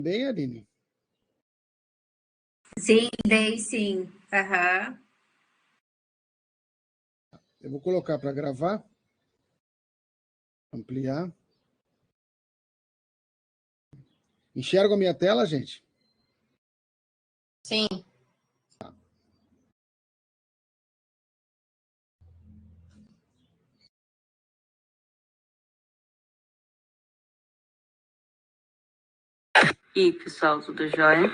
Bem, Aline? Sim, dei sim. Aham. Eu vou colocar para gravar. Ampliar. Enxerga a minha tela, gente? Sim. E aí, pessoal, tudo jóia?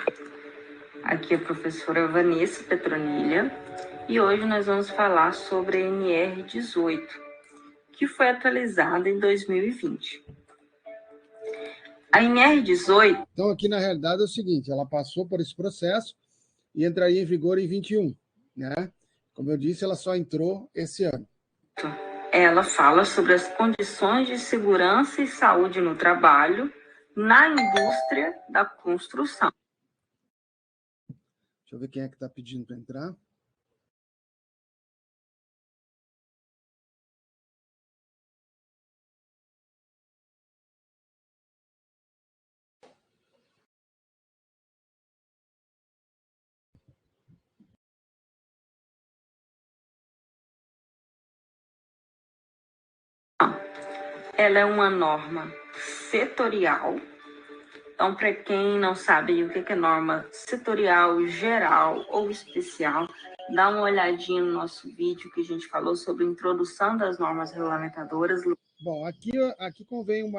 Aqui é a professora Vanessa Petronilha e hoje nós vamos falar sobre a NR18, que foi atualizada em 2020. A NR18... Então, aqui na realidade é o seguinte, ela passou por esse processo e entraria em vigor em 21, né? Como eu disse, ela só entrou esse ano. Ela fala sobre as condições de segurança e saúde no trabalho na indústria da construção. Deixa eu ver quem é que está pedindo para entrar. Ela é uma norma setorial. Então, para quem não sabe o que é norma setorial, geral ou especial, dá uma olhadinha no nosso vídeo que a gente falou sobre a introdução das normas regulamentadoras. Bom, aqui convém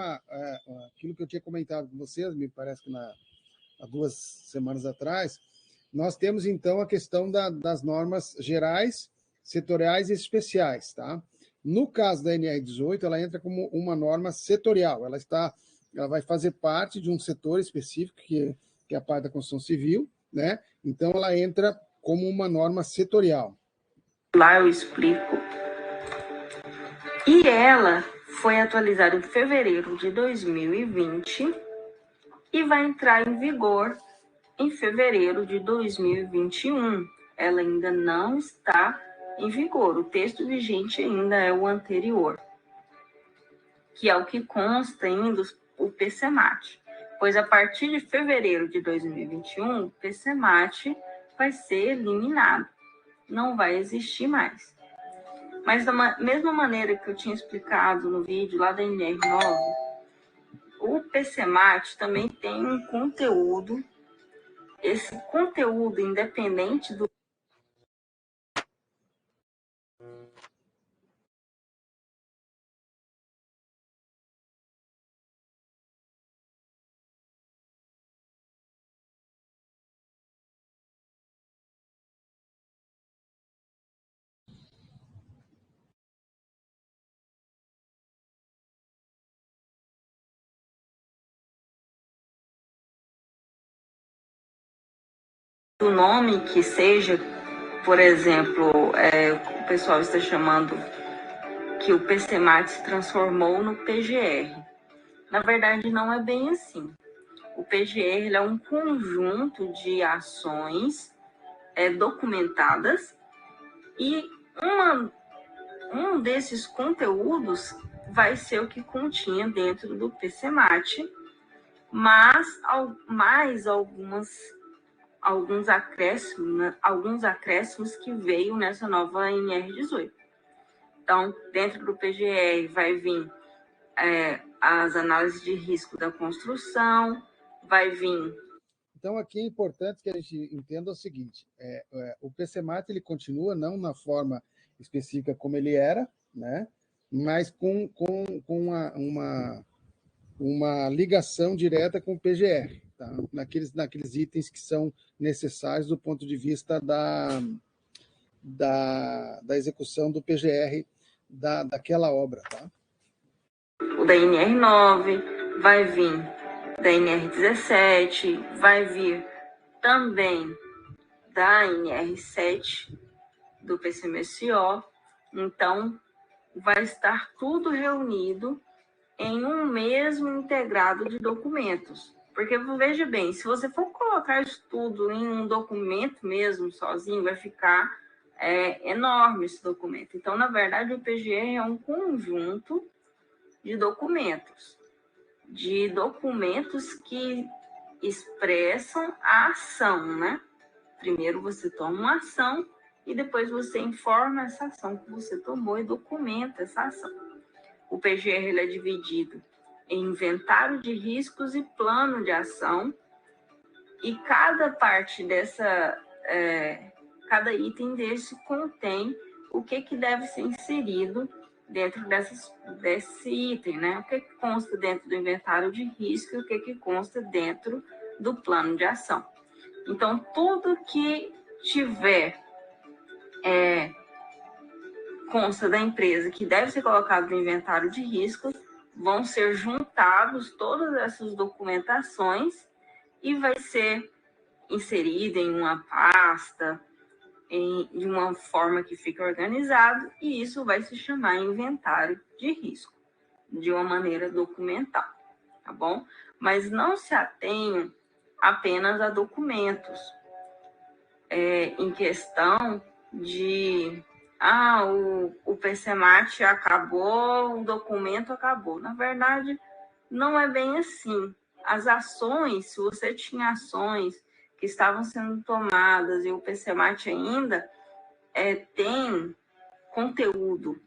aquilo que eu tinha comentado com vocês, me parece que há 2 semanas atrás, nós temos, então, a questão das normas gerais, setoriais e especiais, tá? No caso da NR18, ela entra como uma norma setorial, ela vai fazer parte de um setor específico, que é a parte da construção civil, né? Então, ela entra como uma norma setorial. Lá eu explico. E ela foi atualizada em fevereiro de 2020 e vai entrar em vigor em fevereiro de 2021. Ela ainda não está em vigor. O texto vigente ainda é o anterior, que é o que consta ainda o PCMAT. Pois a partir de fevereiro de 2021, o PCMAT vai ser eliminado. Não vai existir mais. Mas da mesma maneira que eu tinha explicado no vídeo lá da NR9, o PCMAT também tem um conteúdo. Esse conteúdo, independente do nome que seja, por exemplo, o pessoal está chamando que o PCMAT se transformou no PGR. Na verdade, não é bem assim. O PGR é um conjunto de ações documentadas e um desses conteúdos vai ser o que continha dentro do PCMAT, mas mais alguns acréscimos que veio nessa nova NR18. Então, dentro do PGR vai vir as análises de risco da construção, vai vir... Então, aqui é importante que a gente entenda o seguinte, o PCMAT ele continua não na forma específica como ele era, né? Mas com uma ligação direta com o PGR, tá? naqueles itens que são necessários do ponto de vista da execução do PGR daquela obra. Tá? O da NR9, vai vir da NR17, vai vir também da NR7, do PCMSO. Então, vai estar tudo reunido em um mesmo integrado de documentos. Porque, veja bem, se você for colocar isso tudo em um documento mesmo, sozinho, vai ficar enorme esse documento. Então, na verdade, o PGR é um conjunto de documentos que expressam a ação, né? Primeiro você toma uma ação e depois você informa essa ação que você tomou e documenta essa ação. O PGR ele é dividido em inventário de riscos e plano de ação, e cada parte cada item desse contém o que deve ser inserido dentro desse item, né? O que consta dentro do inventário de risco e o que consta dentro do plano de ação. Então, tudo que tiver consta da empresa que deve ser colocado no inventário de risco, vão ser juntados todas essas documentações e vai ser inserida em uma pasta, de uma forma que fica organizado, e isso vai se chamar inventário de risco, de uma maneira documental, tá bom? Mas não se atenham apenas a documentos, em questão de o PCMAT acabou, o documento acabou. Na verdade, não é bem assim. As ações, se você tinha ações que estavam sendo tomadas e o PCMAT ainda tem conteúdo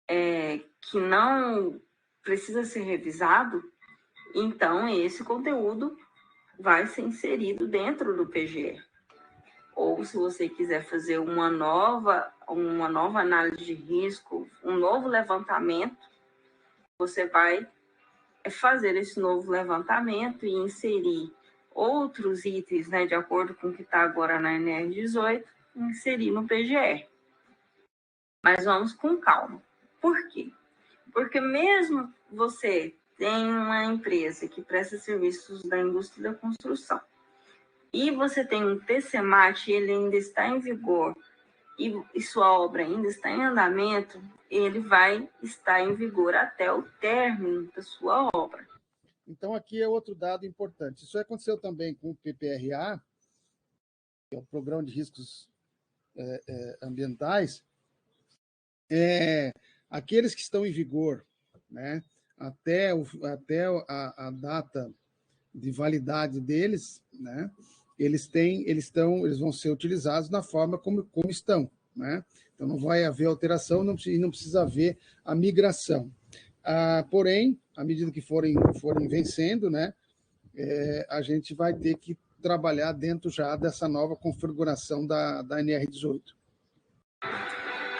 que não precisa ser revisado, então esse conteúdo vai ser inserido dentro do PGR. Ou se você quiser fazer uma nova análise de risco, um novo levantamento, você vai fazer esse novo levantamento e inserir outros itens, né, de acordo com o que está agora na NR18, inserir no PGR. Mas vamos com calma. Por quê? Porque mesmo você tem uma empresa que presta serviços da indústria da construção e você tem um PCMAT e ele ainda está em vigor e sua obra ainda está em andamento, ele vai estar em vigor até o término da sua obra. Então, aqui é outro dado importante. Isso aconteceu também com o PPRA, que é o Programa de Riscos Ambientais. Aqueles que estão em vigor, né, até a data de validade deles, né, eles vão ser utilizados na forma como estão, né? Então não vai haver alteração, não precisa haver a migração. Porém, à medida que forem vencendo, né, a gente vai ter que trabalhar dentro já dessa nova configuração da NR18.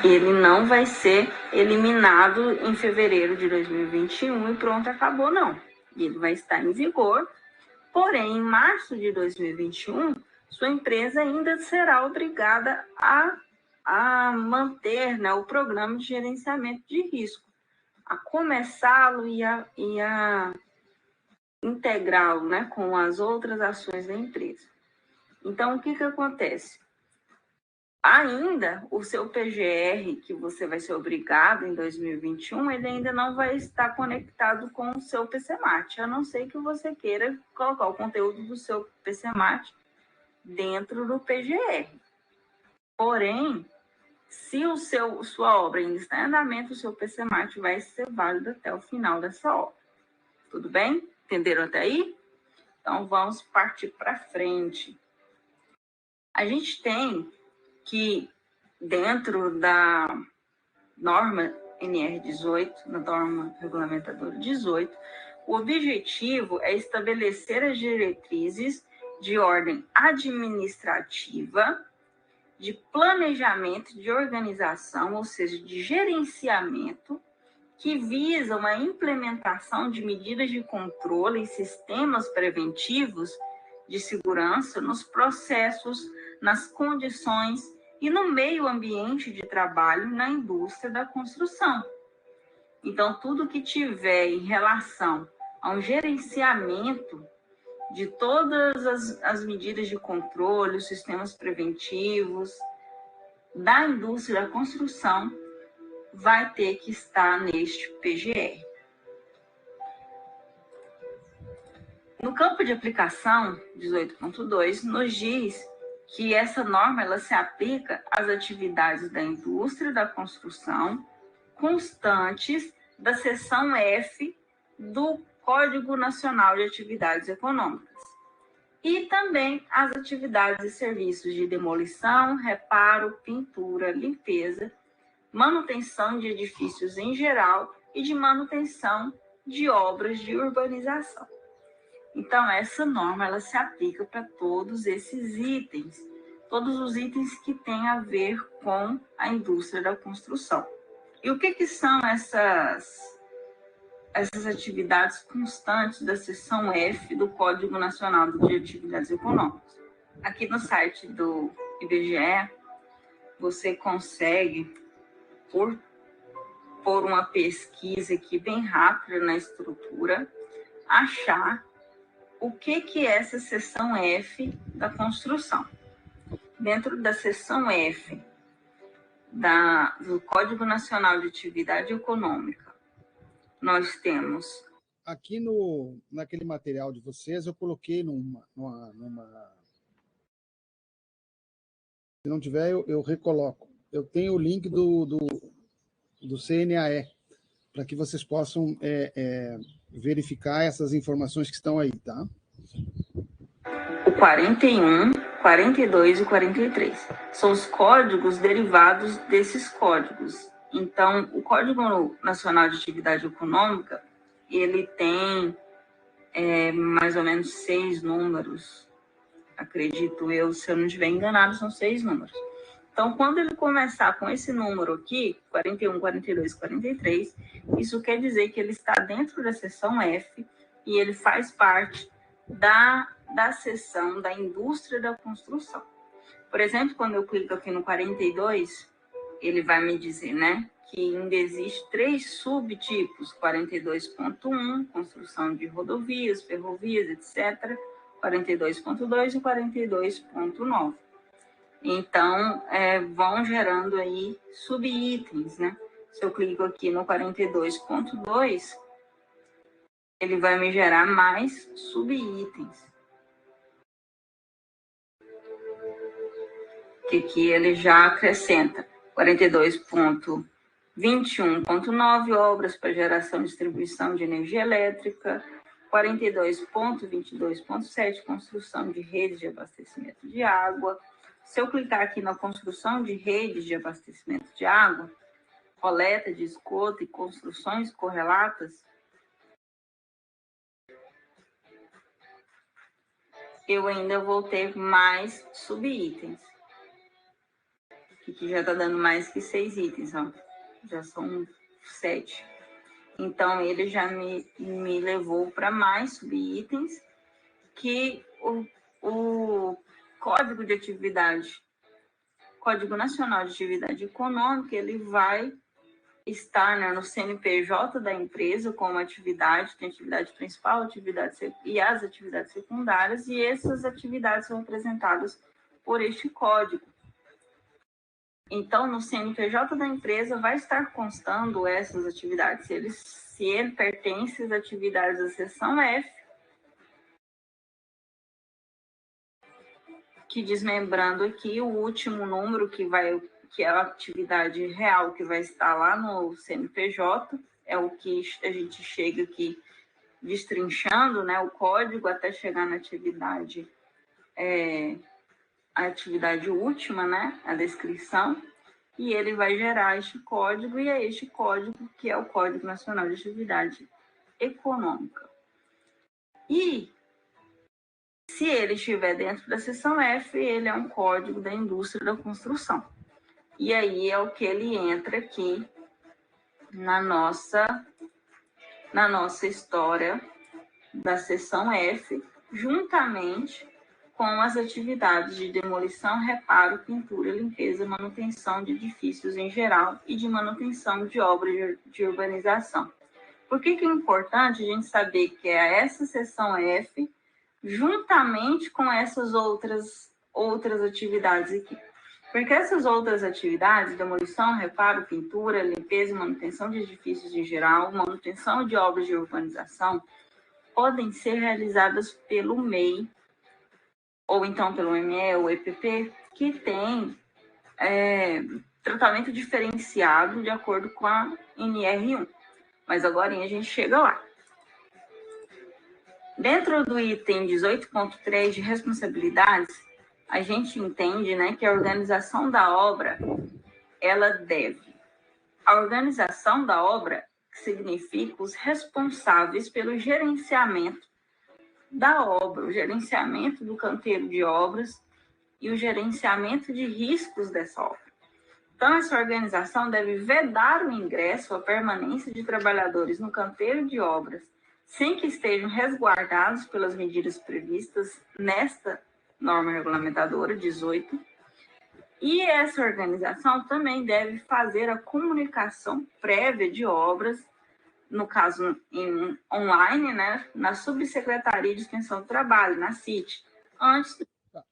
Ele não vai ser eliminado em fevereiro de 2021 e pronto, acabou, não. Ele vai estar em vigor. Porém, em março de 2021, sua empresa ainda será obrigada a manter, né, o programa de gerenciamento de risco, a começá-lo e a integrá-lo, né, com as outras ações da empresa. Então, o que acontece? Ainda o seu PGR, que você vai ser obrigado em 2021, ele ainda não vai estar conectado com o seu PCMAT, a não ser que você queira colocar o conteúdo do seu PCMAT dentro do PGR. Porém, se sua obra ainda está em andamento, o seu PCMAT vai ser válido até o final dessa obra. Tudo bem? Entenderam até aí? Então, vamos partir para frente. A gente tem que, dentro da norma NR18, na norma regulamentadora 18, o objetivo é estabelecer as diretrizes de ordem administrativa, de planejamento, de organização, ou seja, de gerenciamento, que visam a implementação de medidas de controle e sistemas preventivos de segurança nos processos, nas condições e no meio ambiente de trabalho na indústria da construção. Então, tudo que tiver em relação a um gerenciamento de todas as medidas de controle, os sistemas preventivos da indústria da construção, vai ter que estar neste PGR. No campo de aplicação 18.2, nos diz que essa norma ela se aplica às atividades da indústria da construção constantes da seção F do Código Nacional de Atividades Econômicas. E também as atividades e serviços de demolição, reparo, pintura, limpeza, manutenção de edifícios em geral e de manutenção de obras de urbanização. Então, essa norma ela se aplica para todos esses itens, todos os itens que têm a ver com a indústria da construção. E o que são essas atividades constantes da seção F do Código Nacional de Atividades Econômicas? Aqui no site do IBGE, você consegue, por uma pesquisa aqui bem rápida na estrutura, achar o que é essa seção F da construção. Dentro da seção F do Código Nacional de Atividade Econômica, nós temos... Aqui naquele material de vocês, eu coloquei numa... Se não tiver, eu recoloco. Eu tenho o link do CNAE, para que vocês possam verificar essas informações que estão aí, tá? O 41, 42 e 43 são os códigos derivados desses códigos. Então, o Código Nacional de Atividade Econômica, ele tem mais ou menos 6 números, acredito eu, se eu não estiver enganado, são 6 números. Então, quando ele começar com esse número aqui, 41, 42 e 43, isso quer dizer que ele está dentro da seção F e ele faz parte da seção da indústria da construção. Por exemplo, quando eu clico aqui no 42, ele vai me dizer, né, que ainda existe 3 subtipos: 42.1, construção de rodovias, ferrovias, etc., 42.2 e 42.9. Então, vão gerando aí subitens, né? Se eu clico aqui no 42.2, ele vai me gerar mais subitens. Que ele já acrescenta 42.21.9, obras para geração e distribuição de energia elétrica, 42.22.7, construção de redes de abastecimento de água. Se eu clicar aqui na construção de redes de abastecimento de água, coleta de esgoto e construções correlatas, eu ainda vou ter mais subitens, que já está dando mais que 6 itens, ó. Já são 7. Então, ele já me levou para mais subitens, que o Código de Atividade, Código Nacional de Atividade Econômica, ele vai estar, né, no CNPJ da empresa como atividade, tem atividade principal, e as atividades secundárias, e essas atividades são representadas por este código. Então, no CNPJ da empresa vai estar constando essas atividades. Se ele pertence às atividades da seção F, que desmembrando aqui, o último número que é a atividade real que vai estar lá no CNPJ, é o que a gente chega aqui destrinchando, né, o código até chegar na atividade, a atividade última, né, a descrição, e ele vai gerar este código, e é este código que é o Código Nacional de Atividade Econômica. E se ele estiver dentro da seção F, ele é um código da indústria da construção. E aí é o que ele entra aqui na nossa história da seção F, juntamente com as atividades de demolição, reparo, pintura, limpeza, manutenção de edifícios em geral e de manutenção de obras de urbanização. Por que é importante a gente saber que é essa seção F, juntamente com essas outras atividades aqui? Porque essas outras atividades, demolição, reparo, pintura, limpeza e manutenção de edifícios em geral, manutenção de obras de urbanização, podem ser realizadas pelo MEI, ou então pelo ME ou EPP, que tem tratamento diferenciado de acordo com a NR1. Mas agora a gente chega lá. Dentro do item 18.3 de responsabilidades, a gente entende, né, que a organização da obra, ela deve. A organização da obra significa os responsáveis pelo gerenciamento da obra, o gerenciamento do canteiro de obras e o gerenciamento de riscos dessa obra. Então, essa organização deve vedar o ingresso ou a permanência de trabalhadores no canteiro de obras sem que estejam resguardados pelas medidas previstas nesta norma regulamentadora 18. E essa organização também deve fazer a comunicação prévia de obras, no caso online, né, na Subsecretaria de Extensão do Trabalho, na CIT, antes.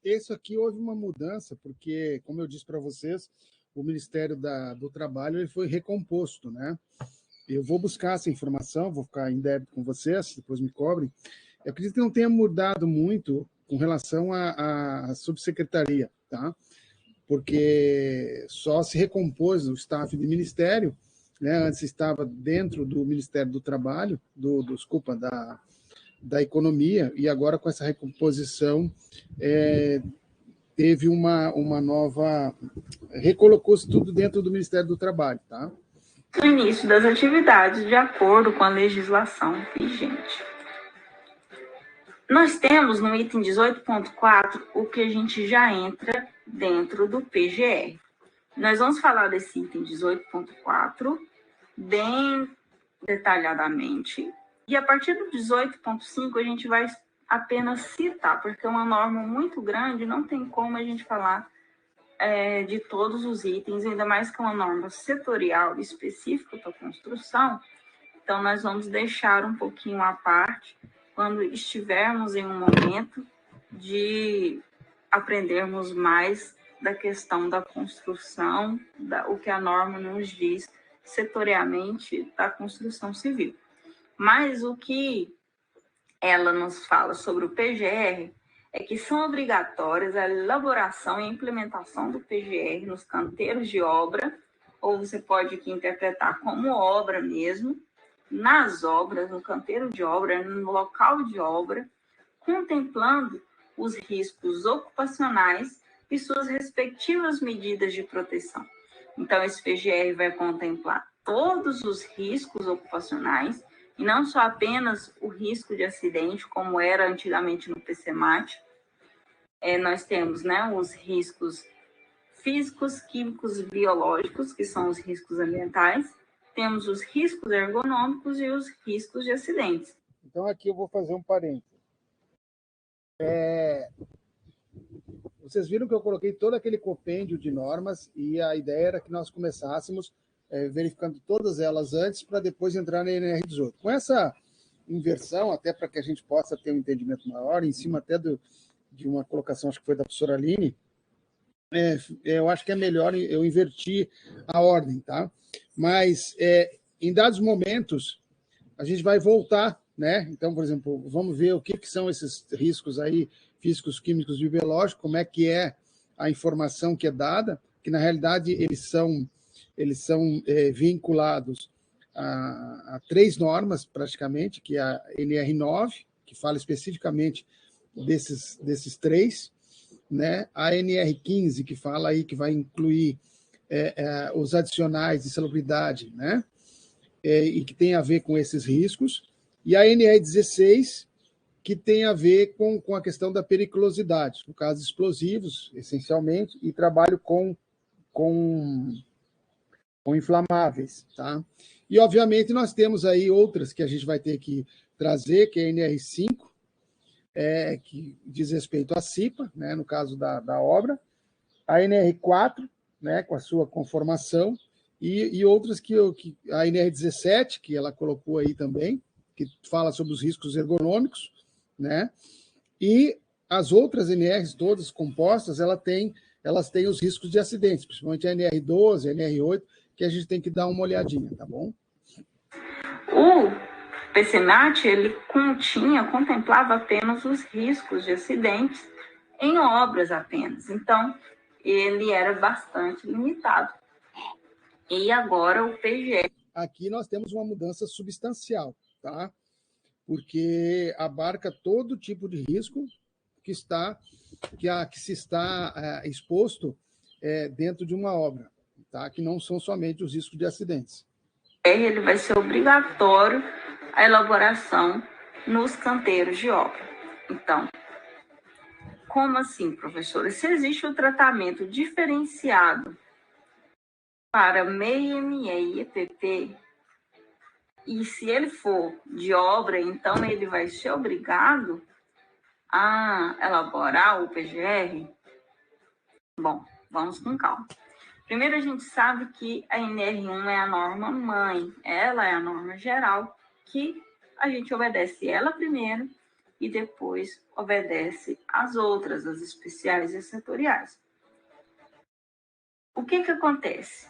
Isso aqui houve uma mudança, porque, como eu disse para vocês, o Ministério do Trabalho ele foi recomposto, né? Eu vou buscar essa informação, vou ficar em débito com vocês, depois me cobrem. Eu acredito que não tenha mudado muito com relação à subsecretaria, tá? Porque só se recompôs o staff de ministério, né? Antes estava dentro do Ministério do Trabalho, desculpa, da Economia, e agora com essa recomposição teve uma nova... recolocou-se tudo dentro do Ministério do Trabalho, tá? No início das atividades, de acordo com a legislação vigente. Nós temos no item 18.4 o que a gente já entra dentro do PGR. Nós vamos falar desse item 18.4 bem detalhadamente, e a partir do 18.5 a gente vai apenas citar, porque é uma norma muito grande, não tem como a gente falar de todos os itens, ainda mais que é uma norma setorial específica para construção. Então, nós vamos deixar um pouquinho à parte quando estivermos em um momento de aprendermos mais da questão da construção, o que a norma nos diz setorialmente da construção civil. Mas o que ela nos fala sobre o PGR é que são obrigatórias a elaboração e implementação do PGR nos canteiros de obra, ou você pode aqui interpretar como obra mesmo, nas obras, no canteiro de obra, no local de obra, contemplando os riscos ocupacionais e suas respectivas medidas de proteção. Então, esse PGR vai contemplar todos os riscos ocupacionais, e não só apenas o risco de acidente, como era antigamente no PCMAT. Nós temos, né, os riscos físicos, químicos, biológicos, que são os riscos ambientais. Temos os riscos ergonômicos e os riscos de acidentes. Então, aqui eu vou fazer um parênteses. Vocês viram que eu coloquei todo aquele compêndio de normas e a ideia era que nós começássemos verificando todas elas antes para depois entrar na NR18. Com essa inversão, até para que a gente possa ter um entendimento maior, em cima até de uma colocação, acho que foi da professora Aline, eu acho que é melhor eu invertir a ordem, tá? Mas, em dados momentos, a gente vai voltar, né? Então, por exemplo, vamos ver o que são esses riscos aí, físicos, químicos e biológicos, como é que é a informação que é dada, que, na realidade, eles são vinculados a 3 normas, praticamente, que é a NR9, que fala especificamente desses 3, né? A NR15, que fala aí que vai incluir os adicionais de salubridade, né? E que tem a ver com esses riscos, e a NR16, que tem a ver com a questão da periculosidade, no caso explosivos, essencialmente, e trabalho com inflamáveis, tá? E, obviamente, nós temos aí outras que a gente vai ter que trazer, que é a NR5, que diz respeito à CIPA, né, no caso da obra, a NR4, né, com a sua conformação, e outras que a NR17, que ela colocou aí também, que fala sobre os riscos ergonômicos, né, e as outras NRs todas compostas, elas têm os riscos de acidentes, principalmente a NR12, a NR8, que a gente tem que dar uma olhadinha, tá bom? O PCMAT, ele contemplava apenas os riscos de acidentes em obras apenas. Então, ele era bastante limitado. E agora o PGR... Aqui nós temos uma mudança substancial, tá? porque abarca todo tipo de risco que se está exposto dentro de uma obra, tá? Que não são somente os riscos de acidentes. Ele vai ser obrigatório a elaboração nos canteiros de obra. Então, como assim, professora? Se existe um tratamento diferenciado para MEI-ME e EPP, e se ele for de obra, então ele vai ser obrigado a elaborar o PGR? Bom, vamos com calma. Primeiro, a gente sabe que a NR1 é a norma mãe, ela é a norma geral, que a gente obedece ela primeiro e depois obedece as outras, as especiais e as setoriais. O que acontece?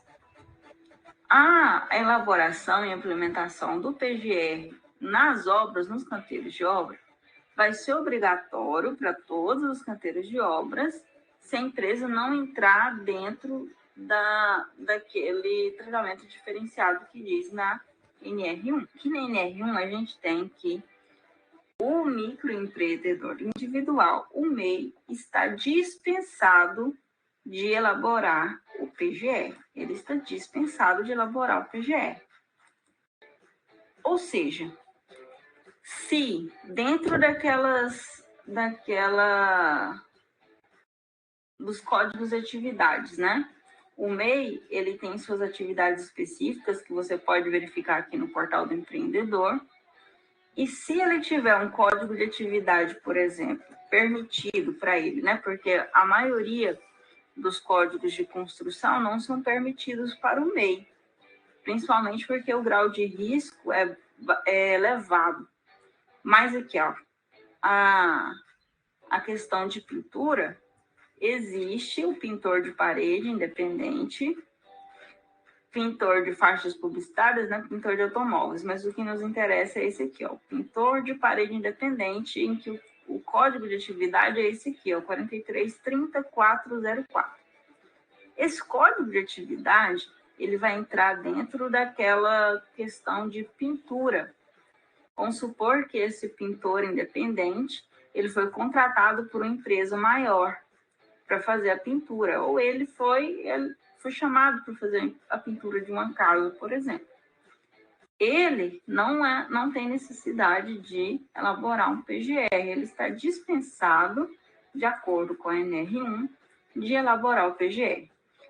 A elaboração e implementação do PGR nas obras, nos canteiros de obra, vai ser obrigatório para todos os canteiros de obras, se a empresa não entrar dentro daquele tratamento diferenciado que diz na NR1. Que na NR1 a gente tem que o microempreendedor individual, o MEI, está dispensado de elaborar o PGR. Ele está dispensado de elaborar o PGR. Ou seja, se dentro dos códigos de atividades, né? O MEI, ele tem suas atividades específicas que você pode verificar aqui no portal do empreendedor. E se ele tiver um código de atividade, por exemplo, permitido para ele, né? Porque a maioria dos códigos de construção não são permitidos para o MEI, principalmente porque o grau de risco é elevado. Mas aqui, ó, a questão de pintura, existe o pintor de parede independente, pintor de faixas publicitárias, né, pintor de automóveis, mas o que nos interessa é esse aqui, ó, pintor de parede independente, em que o código de atividade é esse aqui, ó, 4330404. Esse código de atividade, ele vai entrar dentro daquela questão de pintura. Vamos supor que esse pintor independente, ele foi contratado por uma empresa maior para fazer a pintura, ou ele foi chamado para fazer a pintura de uma casa, por exemplo. Ele não tem necessidade de elaborar um PGR, ele está dispensado, de acordo com a NR1, de elaborar o PGR.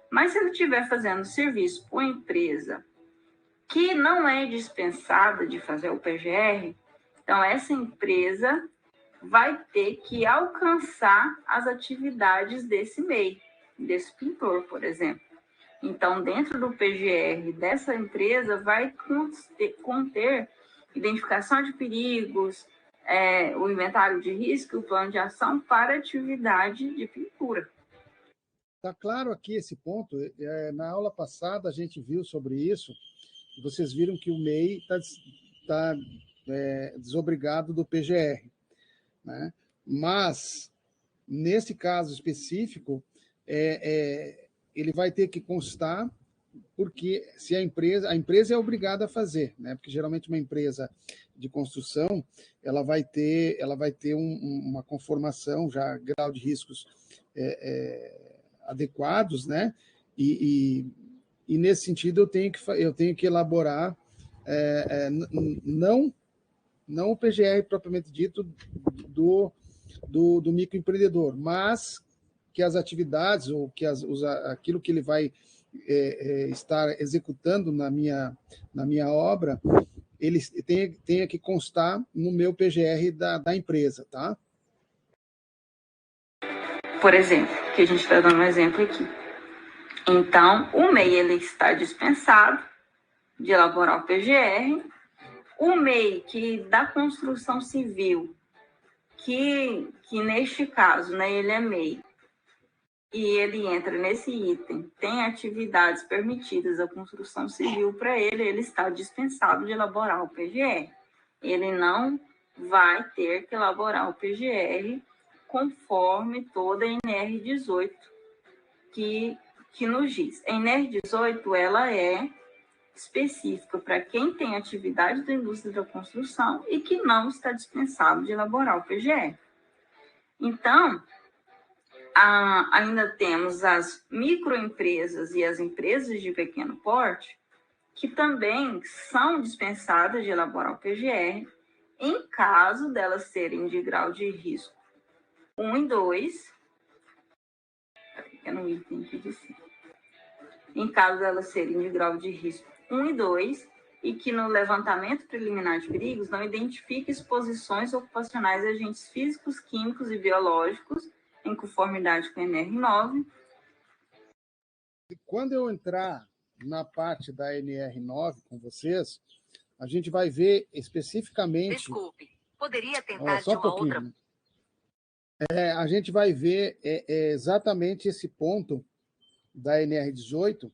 Mas se ele estiver fazendo serviço para uma empresa que não é dispensada de fazer o PGR, então essa empresa vai ter que alcançar as atividades desse MEI, desse pintor, por exemplo. Então, dentro do PGR dessa empresa, vai conter identificação de perigos, o inventário de risco, o plano de ação para atividade de pintura. Está claro aqui esse ponto. Na aula passada, a gente viu sobre isso, e vocês viram que o MEI está desobrigado do PGR. Né? Mas, nesse caso específico, ele vai ter que constar, porque se a empresa é obrigada a fazer, né? Porque geralmente uma empresa de construção ela vai ter uma conformação já, grau de riscos adequados, né? E nesse sentido eu tenho que elaborar não o PGR propriamente dito do microempreendedor, mas que as atividades ou que aquilo que ele vai estar executando na minha obra, ele tenha que constar no meu PGR da empresa, tá? Por exemplo, que a gente está dando um exemplo aqui. Então, o MEI ele está dispensado de elaborar o PGR. O MEI que da construção civil, que neste caso, né, ele é MEI, e ele entra nesse item, tem atividades permitidas à construção civil para ele está dispensado de elaborar o PGR. Ele não vai ter que elaborar o PGR conforme toda a NR18 que nos diz. A NR18, ela é específica para quem tem atividade da indústria da construção e que não está dispensado de elaborar o PGR. Então, ainda temos as microempresas e as empresas de pequeno porte, que também são dispensadas de elaborar o PGR, em caso delas serem de grau de risco 1 e 2, pequeno item aqui de cima. Em caso delas serem de grau de risco 1 e 2, e que no levantamento preliminar de perigos não identifique exposições ocupacionais a agentes físicos, químicos e biológicos, em conformidade com a NR9. Quando eu entrar na parte da NR9 com vocês, a gente vai ver especificamente... Desculpe, poderia tentar só de uma outra... Né? A gente vai ver exatamente esse ponto da NR18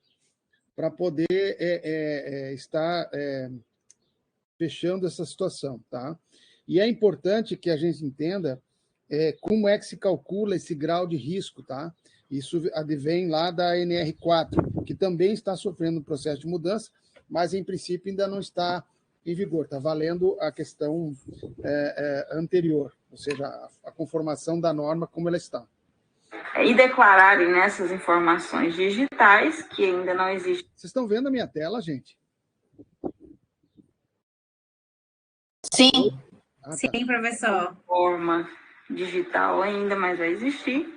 para poder estar fechando essa situação, tá? E é importante que a gente entenda como é que se calcula esse grau de risco, tá? Isso advém lá da NR4, que também está sofrendo um processo de mudança, mas, em princípio, ainda não está em vigor. Está valendo a questão anterior, ou seja, a conformação da norma como ela está. E declararem nessas informações digitais que ainda não existe. Vocês estão vendo a minha tela, gente? Sim. Tá. Sim, professor. Forma digital ainda, mas vai existir,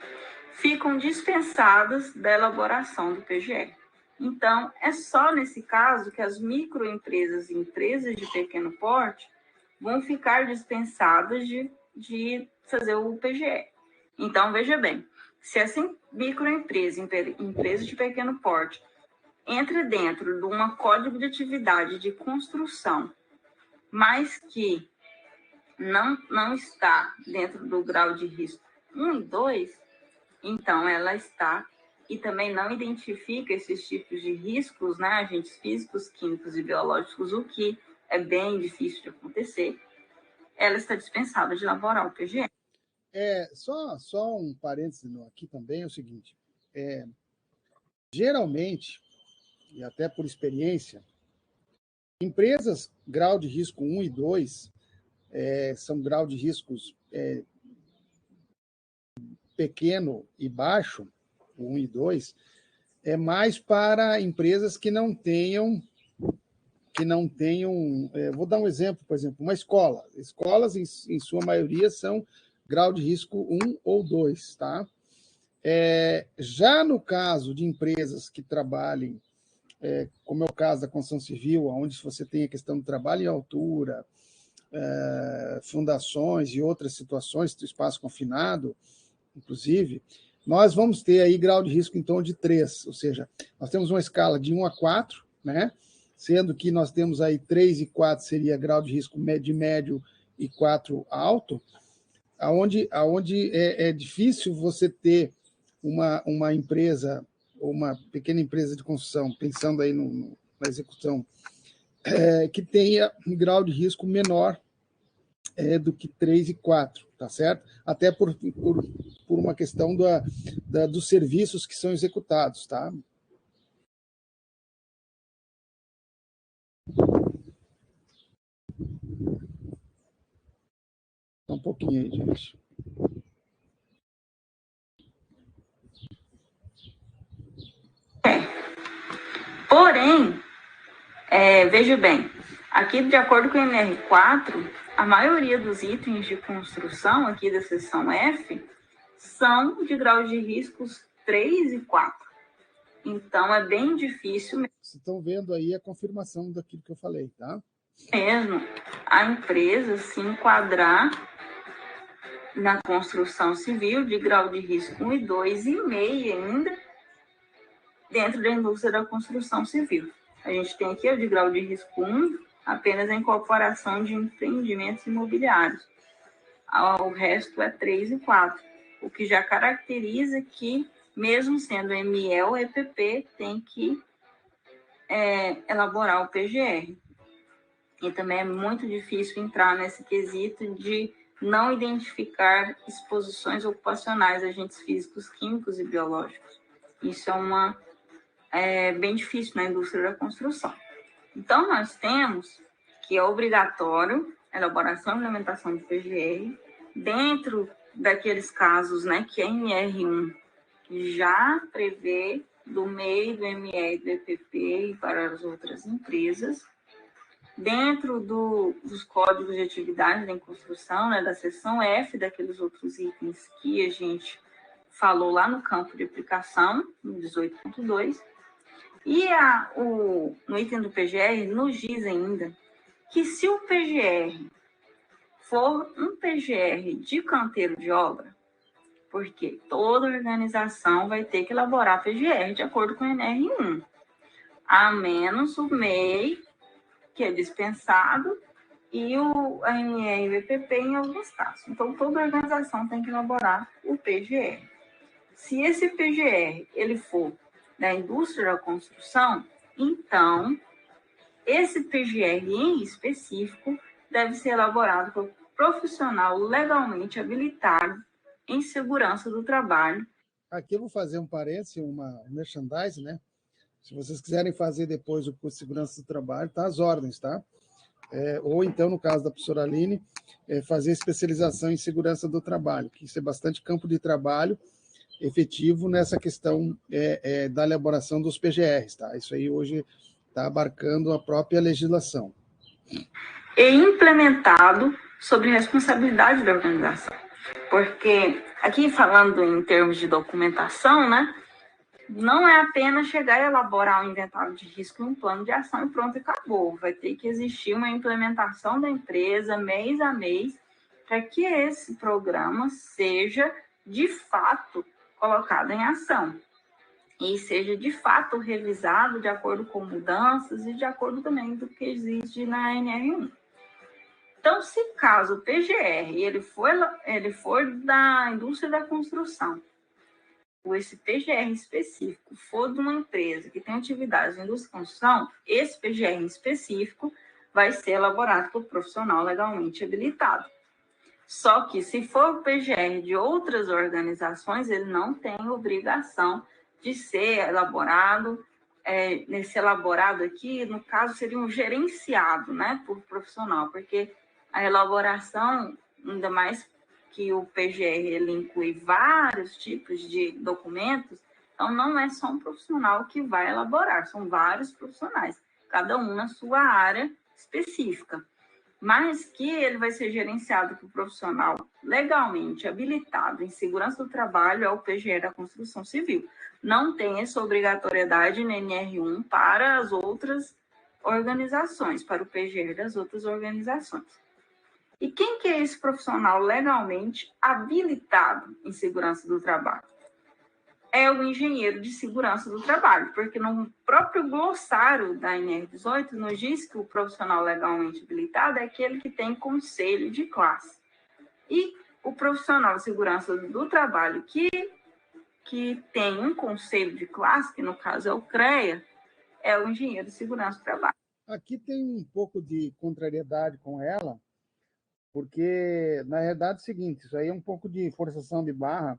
ficam dispensadas da elaboração do PGR. Então, é só nesse caso que as microempresas e empresas de pequeno porte vão ficar dispensadas de fazer o PGR. Então, veja bem, se essa microempresa, empresa de pequeno porte, entra dentro de um código de atividade de construção, mas que não está dentro do grau de risco 1 e 2, então ela está, e também não identifica esses tipos de riscos, né, agentes físicos, químicos e biológicos, o que é bem difícil de acontecer, ela está dispensada de elaborar o PGR. Só um parênteses aqui também é o seguinte, geralmente, e até por experiência, empresas grau de risco 1 e 2 são grau de riscos pequeno e baixo, 1 e 2, é mais para empresas que não tenham, vou dar um exemplo, por exemplo, uma escola. Escolas, em sua maioria, são grau de risco 1 ou 2, tá? Já no caso de empresas que trabalhem, como é o caso da construção civil, onde você tem a questão do trabalho em altura, fundações e outras situações do espaço confinado, inclusive, nós vamos ter aí grau de risco em torno de 3, ou seja, nós temos uma escala de 1 a 4, né? Sendo que nós temos aí 3 e 4 seria grau de risco de médio e 4 alto, aonde é difícil você ter uma empresa, ou uma pequena empresa de construção, pensando aí na execução, que tenha um grau de risco menor do que 3 e 4, tá certo? Até por uma questão dos serviços que são executados, tá? Um pouquinho aí, gente. Porém, veja bem, aqui de acordo com o NR4, a maioria dos itens de construção aqui da seção F são de graus de riscos 3 e 4. Então, é bem difícil mesmo. Vocês estão vendo aí a confirmação daquilo que eu falei, tá? Mesmo a empresa se enquadrar na construção civil de grau de risco 1 e 2,5 ainda dentro da indústria da construção civil. A gente tem aqui o de grau de risco 1, apenas a incorporação de empreendimentos imobiliários. O resto é 3 e 4, o que já caracteriza que, mesmo sendo ME ou EPP, tem que elaborar o PGR. E também é muito difícil entrar nesse quesito de não identificar exposições ocupacionais a agentes físicos, químicos e biológicos. Isso é bem difícil na indústria da construção. Então, nós temos que é obrigatório a elaboração e implementação do PGR dentro daqueles casos, né, que a NR1 já prevê do MEI, do ME e do EPP e para as outras empresas, dentro dos códigos de atividade em construção, né, da seção F, daqueles outros itens que a gente falou lá no campo de aplicação, no 18.2, e no item do PGR nos diz ainda que se o PGR for um PGR de canteiro de obra, porque toda organização vai ter que elaborar PGR de acordo com o NR1, a menos o MEI, que é dispensado, e o ANR e o EPP em alguns casos. Então, toda organização tem que elaborar o PGR. Se esse PGR ele for da indústria da construção, então, esse PGR em específico deve ser elaborado por profissional legalmente habilitado em segurança do trabalho. Aqui eu vou fazer um parênteses, um merchandising, né? Se vocês quiserem fazer depois o curso de segurança do trabalho, tá às ordens, tá? Ou então, no caso da professora Aline, fazer especialização em segurança do trabalho, que isso é bastante campo de trabalho efetivo nessa questão da elaboração dos PGRs, tá? Isso aí hoje está abarcando a própria legislação. E implementado sobre responsabilidade da organização. Porque, aqui falando em termos de documentação, né, não é apenas chegar e elaborar um inventário de risco e um plano de ação e pronto, acabou. Vai ter que existir uma implementação da empresa mês a mês para que esse programa seja, de fato, colocado em ação e seja, de fato, revisado de acordo com mudanças e de acordo também do que existe na NR1. Então, se caso o PGR ele for da indústria da construção, ou esse PGR específico for de uma empresa que tem atividades na indústria da construção, esse PGR específico vai ser elaborado por profissional legalmente habilitado. Só que, se for o PGR de outras organizações, ele não tem obrigação de ser elaborado. Nesse elaborado aqui, no caso, seria um gerenciado, né, por profissional, porque a elaboração, ainda mais que o PGR ele inclui vários tipos de documentos, então não é só um profissional que vai elaborar, são vários profissionais, cada um na sua área específica, mas que ele vai ser gerenciado por profissional legalmente habilitado em segurança do trabalho é o PGR da construção civil. Não tem essa obrigatoriedade na NR1 para as outras organizações, para o PGR das outras organizações. E quem que é esse profissional legalmente habilitado em segurança do trabalho? É o engenheiro de segurança do trabalho, porque no próprio glossário da NR18 nos diz que o profissional legalmente habilitado é aquele que tem conselho de classe. E o profissional de segurança do trabalho que tem um conselho de classe, que no caso é o CREA, é o engenheiro de segurança do trabalho. Aqui tem um pouco de contrariedade com ela, porque, na realidade, é o seguinte, isso aí é um pouco de forçação de barra.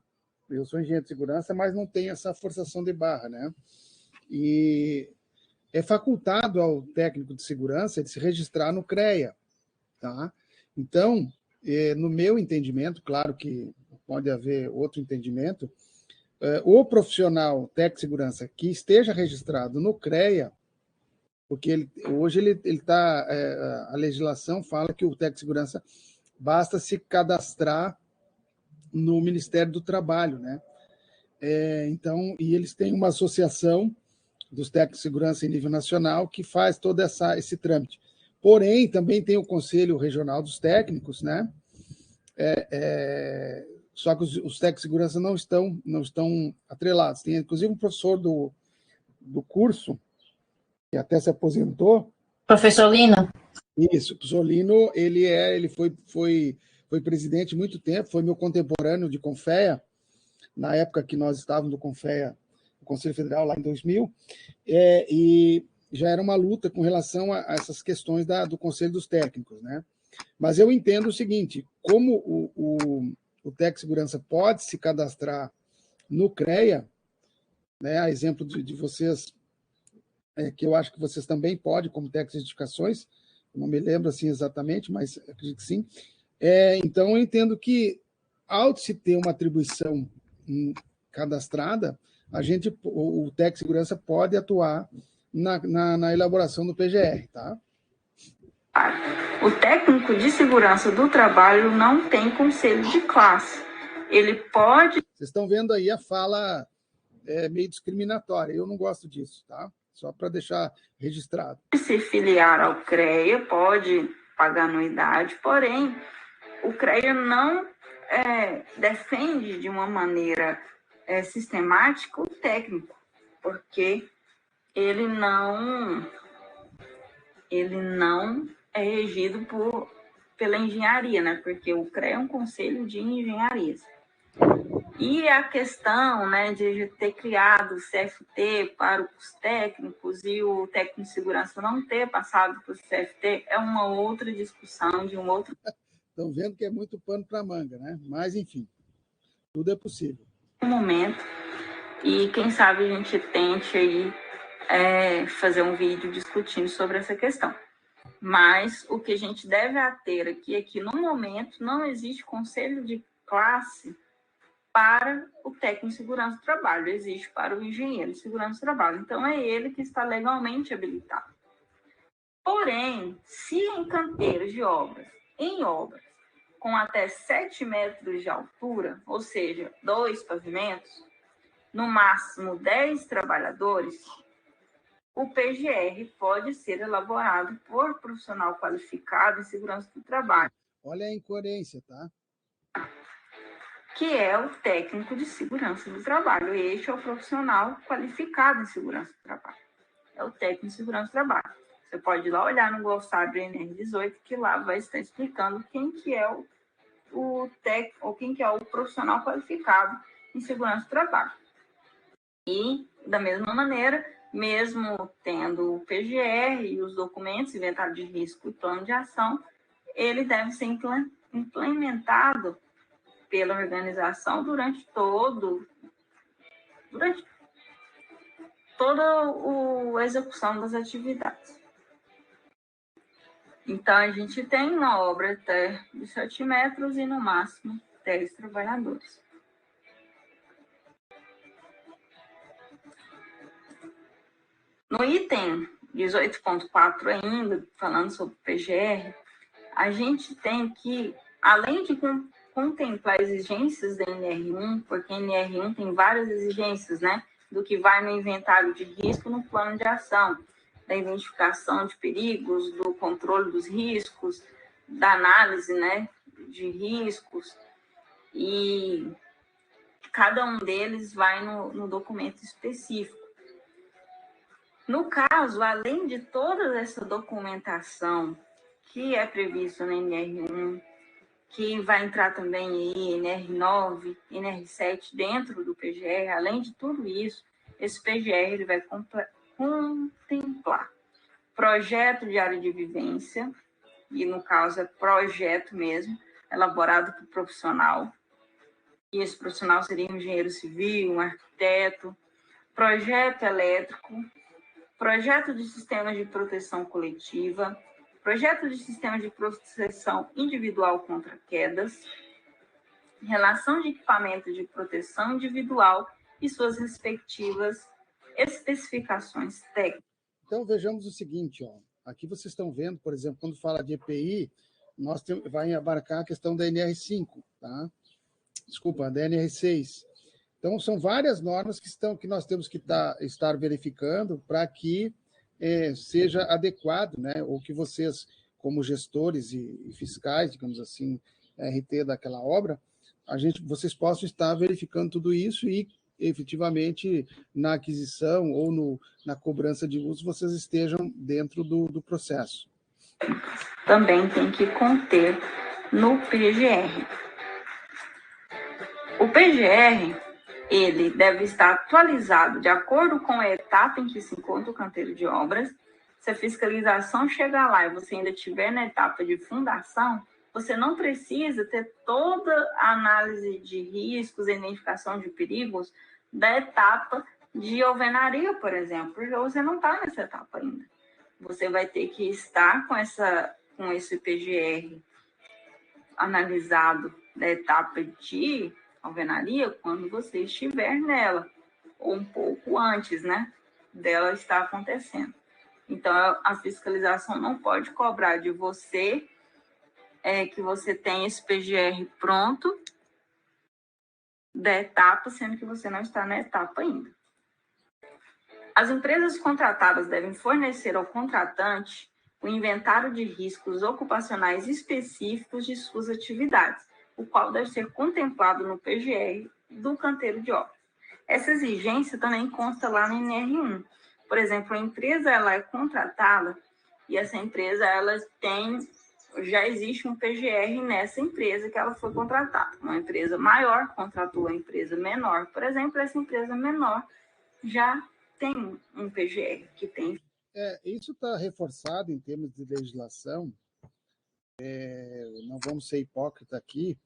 Eu sou engenheiro de segurança, mas não tem essa forçação de barra, né? E é facultado ao técnico de segurança ele se registrar no CREA, tá? Então, no meu entendimento, claro que pode haver outro entendimento, o profissional técnico de segurança que esteja registrado no CREA, porque hoje ele está, a legislação fala que o técnico de segurança basta se cadastrar no Ministério do Trabalho, né? Então, e eles têm uma associação dos técnicos de segurança em nível nacional que faz todo esse trâmite. Porém, também tem o Conselho Regional dos Técnicos, né? Só que os técnicos de segurança não estão atrelados. Tem, inclusive, um professor do curso, que até se aposentou. Professor Lino? Isso, o professor Lino, ele foi presidente muito tempo, foi meu contemporâneo de Confea, na época que nós estávamos no Confea, no Conselho Federal, lá em 2000, e já era uma luta com relação a essas questões do Conselho dos Técnicos, né? Mas eu entendo o seguinte, como o técnico de segurança pode se cadastrar no CREA, né, a exemplo de vocês que eu acho que vocês também podem, como técnicos de edificações, não me lembro assim exatamente, mas acredito que sim. Então, eu entendo que, ao se ter uma atribuição cadastrada, o técnico de segurança pode atuar na elaboração do PGR, tá? O técnico de segurança do trabalho não tem conselho de classe. Ele pode... Vocês estão vendo aí a fala meio discriminatória. Eu não gosto disso, tá? Só para deixar registrado. Se filiar ao CREA, pode pagar anuidade, porém, o CREA não defende de uma maneira sistemática o técnico, porque ele não é regido pela engenharia, né? Porque o CREA é um conselho de engenharias. E a questão, né, de ter criado o CFT para os técnicos e o técnico de segurança não ter passado para o CFT é uma outra discussão de um outro... Estão vendo que é muito pano para manga, né? Mas, enfim, tudo é possível. Momento. E quem sabe a gente tente aí fazer um vídeo discutindo sobre essa questão. Mas o que a gente deve ater aqui é que, no momento, não existe conselho de classe para o técnico de segurança do trabalho, existe para o engenheiro de segurança do trabalho. Então, é ele que está legalmente habilitado. Porém, se em canteiros de obras, em obras com até 7 metros de altura, ou seja, 2 pavimentos, no máximo 10 trabalhadores, o PGR pode ser elaborado por profissional qualificado em segurança do trabalho. Olha a incoerência, tá? Que é o técnico de segurança do trabalho. Este é o profissional qualificado em segurança do trabalho. É o técnico de segurança do trabalho. Você pode ir lá olhar no glossário NR18, que lá vai estar explicando quem que é o técnico, ou quem que é o profissional qualificado em segurança do trabalho. E, da mesma maneira, mesmo tendo o PGR e os documentos, inventário de risco e plano de ação, ele deve ser implementado pela organização durante toda a execução das atividades. Então, a gente tem uma obra até de 7 metros e, no máximo, 10 trabalhadores. No item 18.4 ainda, falando sobre PGR, a gente tem que, além de contemplar exigências da NR1, porque a NR1 tem várias exigências, né, do que vai no inventário de risco no plano de ação, da identificação de perigos, do controle dos riscos, da análise, né, de riscos, e cada um deles vai no documento específico. No caso, além de toda essa documentação que é prevista na NR1, que vai entrar também em NR9, NR7 dentro do PGR, além de tudo isso, esse PGR ele vai contemplar projeto de área de vivência, e no caso é projeto mesmo, elaborado por profissional, e esse profissional seria um engenheiro civil, um arquiteto, projeto elétrico, projeto de sistemas de proteção coletiva, projeto de sistemas de proteção individual contra quedas, relação de equipamento de proteção individual e suas respectivas especificações técnicas. Então, vejamos o seguinte, ó. Aqui vocês estão vendo, por exemplo, quando fala de EPI, vai abarcar a questão da NR5, tá? Desculpa, da NR6. Então, são várias normas que nós temos que estar verificando para que seja adequado, né? Ou que vocês, como gestores e fiscais, digamos assim, RT daquela obra, vocês possam estar verificando tudo isso e, efetivamente, na aquisição ou na cobrança de uso, vocês estejam dentro do processo. Também tem que conter no PGR. O PGR, ele deve estar atualizado de acordo com a etapa em que se encontra o canteiro de obras. Se a fiscalização chegar lá e você ainda estiver na etapa de fundação, você não precisa ter toda a análise de riscos, a identificação de perigos da etapa de alvenaria, por exemplo, porque você não está nessa etapa ainda. Você vai ter que estar com esse PGR analisado da etapa de alvenaria quando você estiver nela, ou um pouco antes, né, dela estar acontecendo. Então, a fiscalização não pode cobrar de você que você tem esse PGR pronto da etapa, sendo que você não está na etapa ainda. As empresas contratadas devem fornecer ao contratante o inventário de riscos ocupacionais específicos de suas atividades, o qual deve ser contemplado no PGR do canteiro de obras. Essa exigência também consta lá no NR1. Por exemplo, a empresa ela é contratada e essa empresa já existe um PGR nessa empresa que ela foi contratada. Uma empresa maior contratou a empresa menor, por exemplo, essa empresa menor já tem um PGR que tem. Isso está reforçado em termos de legislação. Não vamos ser hipócritas aqui.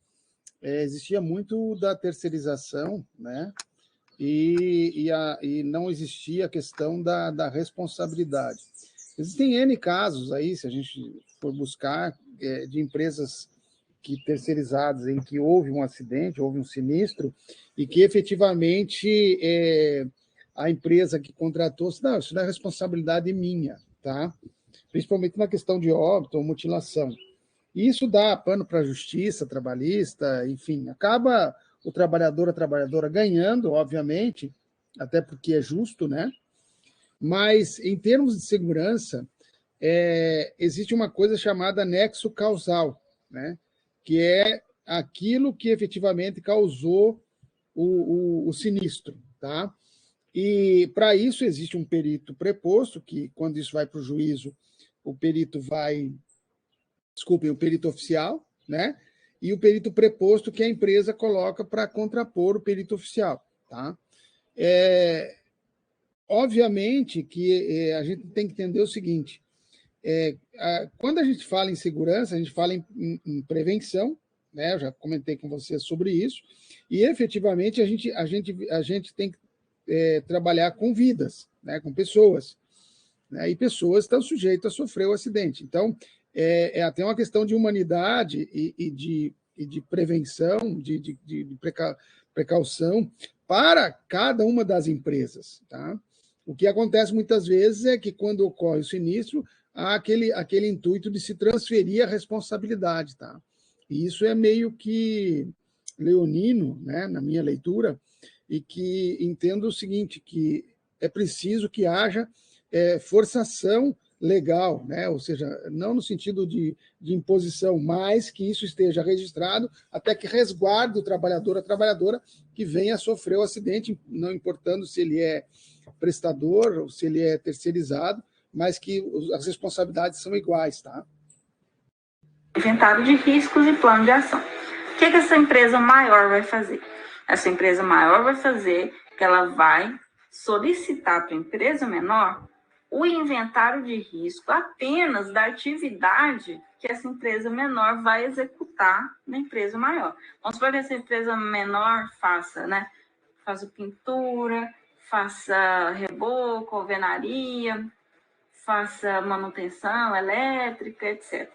Existia muito da terceirização, né? E não existia a questão da responsabilidade. Existem N casos aí, se a gente for buscar, de empresas terceirizadas em que houve um acidente, houve um sinistro, e que efetivamente a empresa que contratou, não, isso não é responsabilidade minha, tá? Principalmente na questão de óbito ou mutilação. E isso dá pano para a justiça trabalhista, enfim, acaba o trabalhador, a trabalhadora ganhando, obviamente, até porque é justo, né? Mas, em termos de segurança, existe uma coisa chamada nexo causal, né? Que é aquilo que efetivamente causou o sinistro, tá? E, para isso, existe um perito preposto, que, quando isso vai para o juízo, o perito oficial, né? E o perito preposto que a empresa coloca para contrapor o perito oficial, tá? Obviamente que a gente tem que entender o seguinte, quando a gente fala em segurança, a gente fala em prevenção, né? Eu já comentei com você sobre isso, e efetivamente a gente tem que trabalhar com vidas, né? Com pessoas, né? E pessoas estão sujeitas a sofrer o acidente. Então, é até uma questão de humanidade e de prevenção, de precaução para cada uma das empresas, tá? O que acontece muitas vezes é que, quando ocorre o sinistro, há aquele intuito de se transferir a responsabilidade, tá? E isso é meio que leonino, né, na minha leitura, e que entendo o seguinte, que é preciso que haja forçação legal, né? Ou seja, não no sentido de imposição, mas que isso esteja registrado até que resguarde o trabalhador, a trabalhadora que venha a sofrer o acidente, não importando se ele é prestador ou se ele é terceirizado, mas que as responsabilidades são iguais, tá? Inventário de riscos e plano de ação. O que essa empresa maior vai fazer? Essa empresa maior vai fazer que ela vai solicitar para a empresa menor o inventário de risco apenas da atividade que essa empresa menor vai executar na empresa maior. Vamos supor que essa empresa menor faça pintura, faça reboco, alvenaria, faça manutenção elétrica, etc.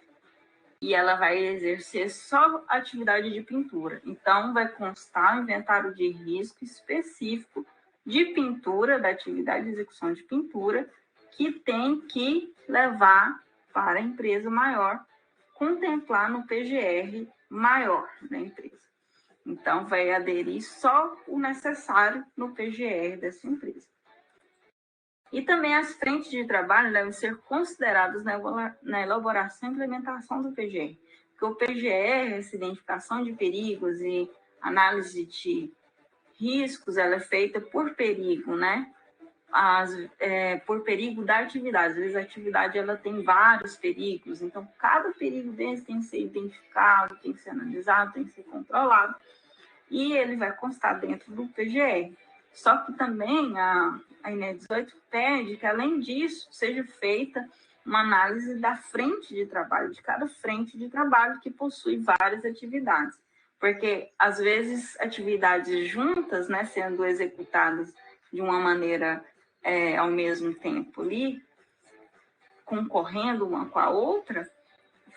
E ela vai exercer só atividade de pintura. Então, vai constar um inventário de risco específico de pintura, da atividade de execução de pintura, que tem que levar para a empresa maior, contemplar no PGR maior da empresa. Então, vai aderir só o necessário no PGR dessa empresa. E também as frentes de trabalho devem ser consideradas na elaboração e implementação do PGR. Porque o PGR, essa identificação de perigos e análise de riscos, ela é feita por perigo, né? Por perigo da atividade. Às vezes a atividade ela tem vários perigos, então cada perigo desse tem que ser identificado, tem que ser analisado, tem que ser controlado, e ele vai constar dentro do PGR. Só que também a INE 18 pede que, além disso, seja feita uma análise da frente de trabalho, de cada frente de trabalho que possui várias atividades. Porque, às vezes, atividades juntas, né, sendo executadas de uma maneira ao mesmo tempo ali, concorrendo uma com a outra,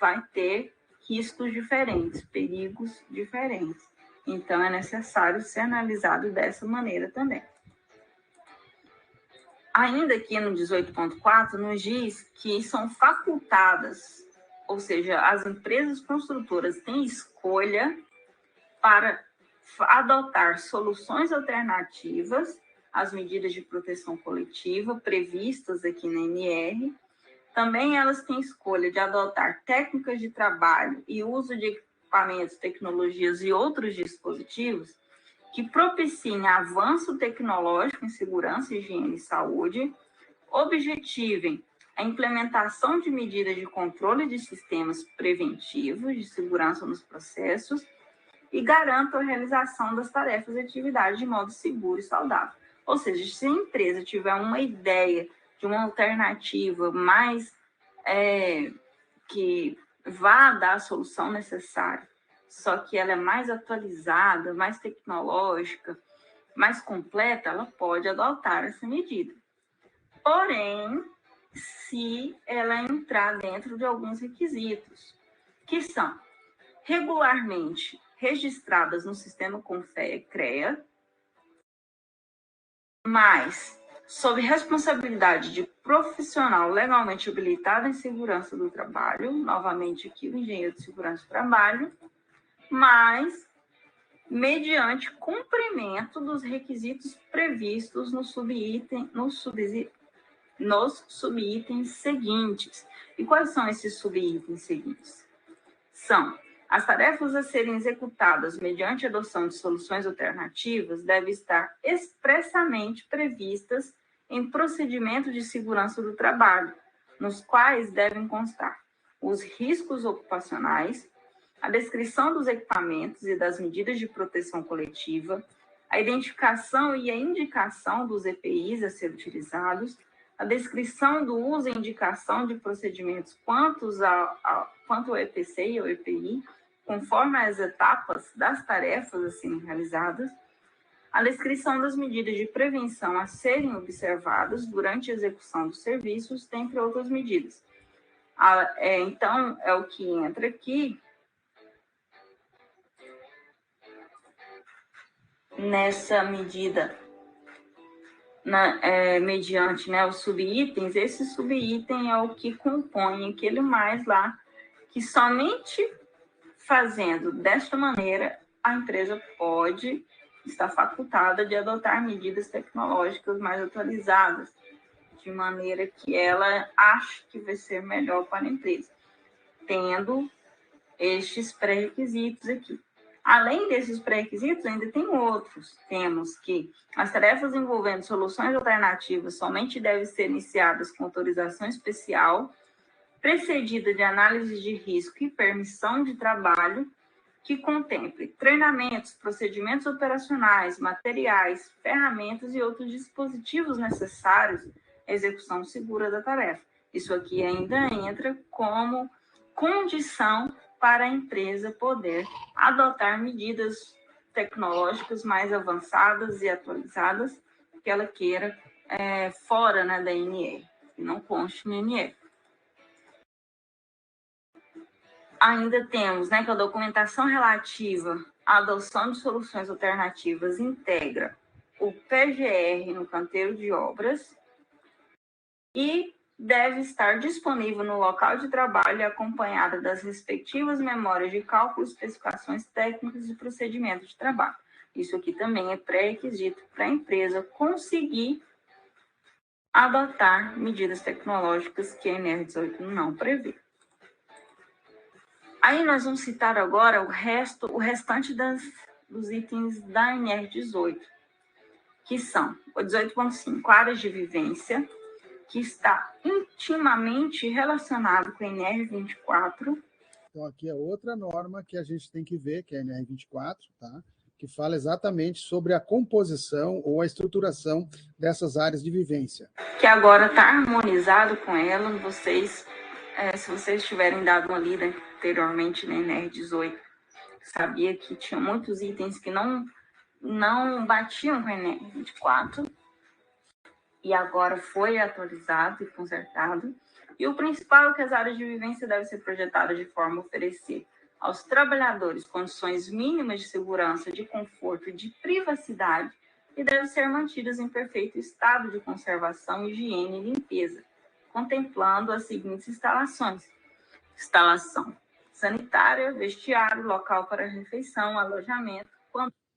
vai ter riscos diferentes, perigos diferentes. Então, é necessário ser analisado dessa maneira também. Ainda aqui no 18.4, nos diz que são facultadas, ou seja, as empresas construtoras têm escolha para adotar soluções alternativas às medidas de proteção coletiva previstas aqui na NR. Também elas têm escolha de adotar técnicas de trabalho e uso de equipamentos, tecnologias e outros dispositivos que propiciem avanço tecnológico em segurança, higiene e saúde, objetivem a implementação de medidas de controle de sistemas preventivos de segurança nos processos e garantam a realização das tarefas e atividades de modo seguro e saudável. Ou seja, se a empresa tiver uma ideia de uma alternativa mais que vá dar a solução necessária, só que ela é mais atualizada, mais tecnológica, mais completa, ela pode adotar essa medida. Porém, se ela entrar dentro de alguns requisitos, que são regularmente registradas no sistema CONFEA-CREA, mas sob responsabilidade de profissional legalmente habilitado em segurança do trabalho, novamente aqui o engenheiro de segurança do trabalho, mas mediante cumprimento dos requisitos previstos nos subitens seguintes. E quais são esses subitens seguintes? São as tarefas a serem executadas mediante adoção de soluções alternativas devem estar expressamente previstas em procedimento de segurança do trabalho, nos quais devem constar os riscos ocupacionais, a descrição dos equipamentos e das medidas de proteção coletiva, a identificação e a indicação dos EPIs a ser utilizados, a descrição do uso e indicação de procedimentos quanto ao EPC e ao EPI, conforme as etapas das tarefas a serem realizadas, a descrição das medidas de prevenção a serem observadas durante a execução dos serviços, dentre outras medidas. Então, é o que entra aqui nessa medida, mediante os subitens. Esse subitem é o que compõe aquele mais lá, que somente fazendo desta maneira, a empresa pode estar facultada de adotar medidas tecnológicas mais atualizadas, de maneira que ela ache que vai ser melhor para a empresa, tendo estes pré-requisitos aqui. Além desses pré-requisitos, ainda tem outros. Temos que as tarefas envolvendo soluções alternativas somente devem ser iniciadas com autorização especial, precedida de análise de risco e permissão de trabalho, que contemple treinamentos, procedimentos operacionais, materiais, ferramentas e outros dispositivos necessários à execução segura da tarefa. Isso aqui ainda entra como condição para a empresa poder adotar medidas tecnológicas mais avançadas e atualizadas que ela queira fora da NR, que não conste no NR. Ainda temos que a documentação relativa à adoção de soluções alternativas integra o PGR no canteiro de obras e deve estar disponível no local de trabalho acompanhada das respectivas memórias de cálculo, especificações técnicas e procedimentos de trabalho. Isso aqui também é pré-requisito para a empresa conseguir adotar medidas tecnológicas que a NR18 não prevê. Aí nós vamos citar agora o restante dos itens da NR18, que são o 18.5, áreas de vivência, que está intimamente relacionado com a NR24. Então, aqui é outra norma que a gente tem que ver, que é a NR24, tá? Que fala exatamente sobre a composição ou a estruturação dessas áreas de vivência. Que agora está harmonizado com ela. Se vocês tiverem dado uma lida anteriormente na NR18, sabia que tinha muitos itens que não batiam com a NR24, e agora foi atualizado e consertado. E o principal é que as áreas de vivência devem ser projetadas de forma a oferecer aos trabalhadores condições mínimas de segurança, de conforto e de privacidade, e devem ser mantidas em perfeito estado de conservação, higiene e limpeza, contemplando as seguintes instalações: instalação sanitária, vestiário, local para refeição, alojamento.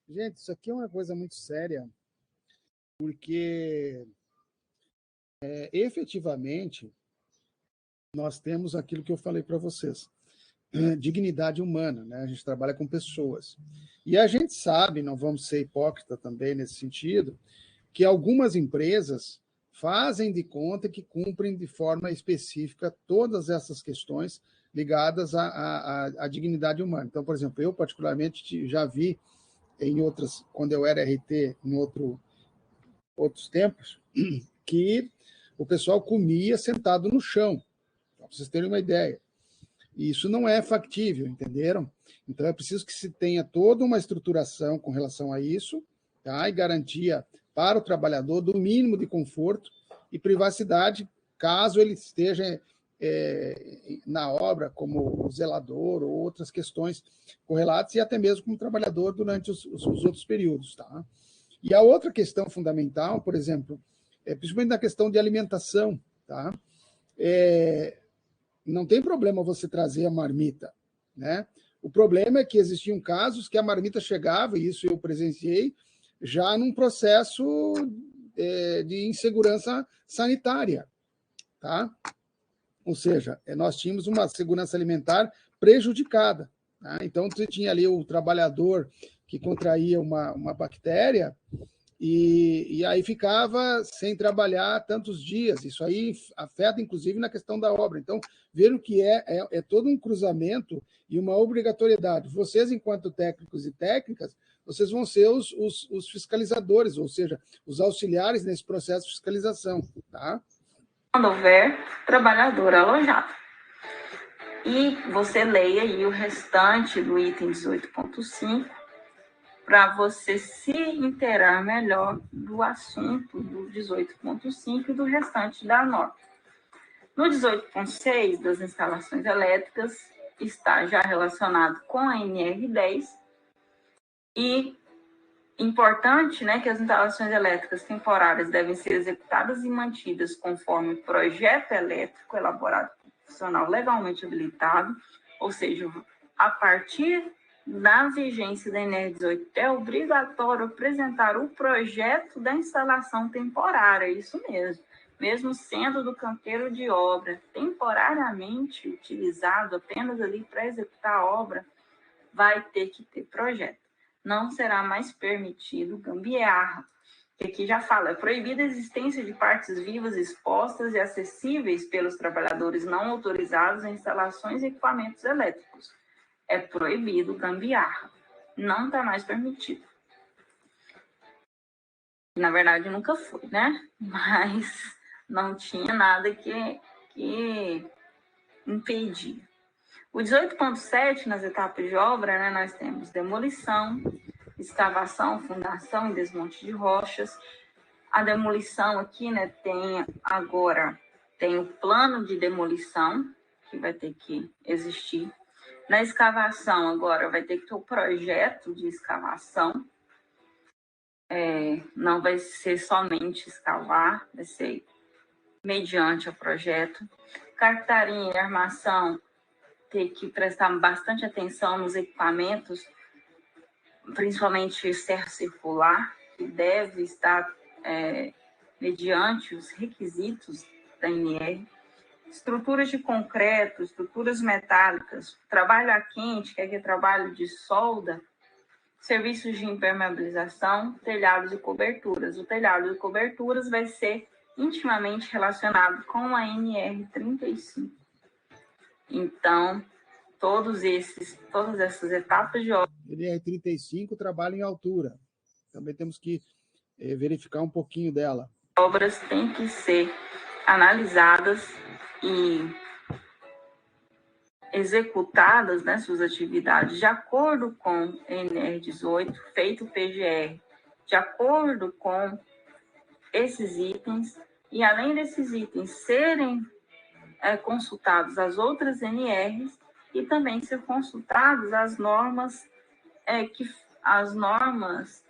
Gente, isso aqui é uma coisa muito séria, porque efetivamente nós temos aquilo que eu falei para vocês, dignidade humana, né? A gente trabalha com pessoas. E a gente sabe, não vamos ser hipócrita também nesse sentido, que algumas empresas fazem de conta que cumprem de forma específica todas essas questões ligadas à dignidade humana. Então, por exemplo, eu particularmente já vi em outras, quando eu era RT em outros tempos, que o pessoal comia sentado no chão, para vocês terem uma ideia. E isso não é factível, entenderam? Então é preciso que se tenha toda uma estruturação com relação a isso, tá? E garantia para o trabalhador do mínimo de conforto e privacidade, caso ele esteja na obra como zelador ou outras questões correlatas, e até mesmo como trabalhador durante os outros períodos. Tá? E a outra questão fundamental, por exemplo, principalmente na questão de alimentação, tá? Não tem problema você trazer a marmita, né? O problema é que existiam casos que a marmita chegava, e isso eu presenciei, já num processo de insegurança sanitária, tá? Ou seja, nós tínhamos uma segurança alimentar prejudicada, tá? Então, você tinha ali o trabalhador que contraía uma bactéria e aí ficava sem trabalhar tantos dias. Isso aí afeta, inclusive, na questão da obra. Então, ver que é todo um cruzamento e uma obrigatoriedade. Vocês, enquanto técnicos e técnicas, vocês vão ser os fiscalizadores, ou seja, os auxiliares nesse processo de fiscalização, tá? Quando houver trabalhador alojado. E você leia aí o restante do item 18.5 para você se inteirar melhor do assunto do 18.5 e do restante da norma. No 18.6 das instalações elétricas está já relacionado com a NR10 e importante, né, que as instalações elétricas temporárias devem ser executadas e mantidas conforme projeto elétrico elaborado por profissional legalmente habilitado, ou seja, a partir da vigência da NR18 é obrigatório apresentar o projeto da instalação temporária, isso mesmo sendo do canteiro de obra temporariamente utilizado apenas ali para executar a obra, vai ter que ter projeto. Não será mais permitido gambiarra, que aqui já fala, é proibida a existência de partes vivas expostas e acessíveis pelos trabalhadores não autorizados em instalações e equipamentos elétricos. É proibido gambiarra, não está mais permitido. Na verdade, nunca foi, né? Mas não tinha nada que impedia. O 18.7, nas etapas de obra, né, nós temos demolição, escavação, fundação e desmonte de rochas. A demolição aqui, né, tem o plano de demolição, que vai ter que existir. Na escavação, agora, vai ter que ter o projeto de escavação. Não vai ser somente escavar, vai ser mediante o projeto. Cartarinha e armação, ter que prestar bastante atenção nos equipamentos, principalmente serra circular, que deve estar mediante os requisitos da NR. Estruturas de concreto, estruturas metálicas, trabalho a quente, que é trabalho de solda, serviços de impermeabilização, telhados e coberturas. O telhado e coberturas vai ser intimamente relacionado com a NR35. Então, todas essas etapas de obra. NR35 trabalha em altura. Também temos que verificar um pouquinho dela. Obras têm que ser analisadas e executadas, né, suas atividades de acordo com NR18, feito o PGR, de acordo com esses itens, e além desses itens serem consultados as outras NRs, e também ser consultados as normas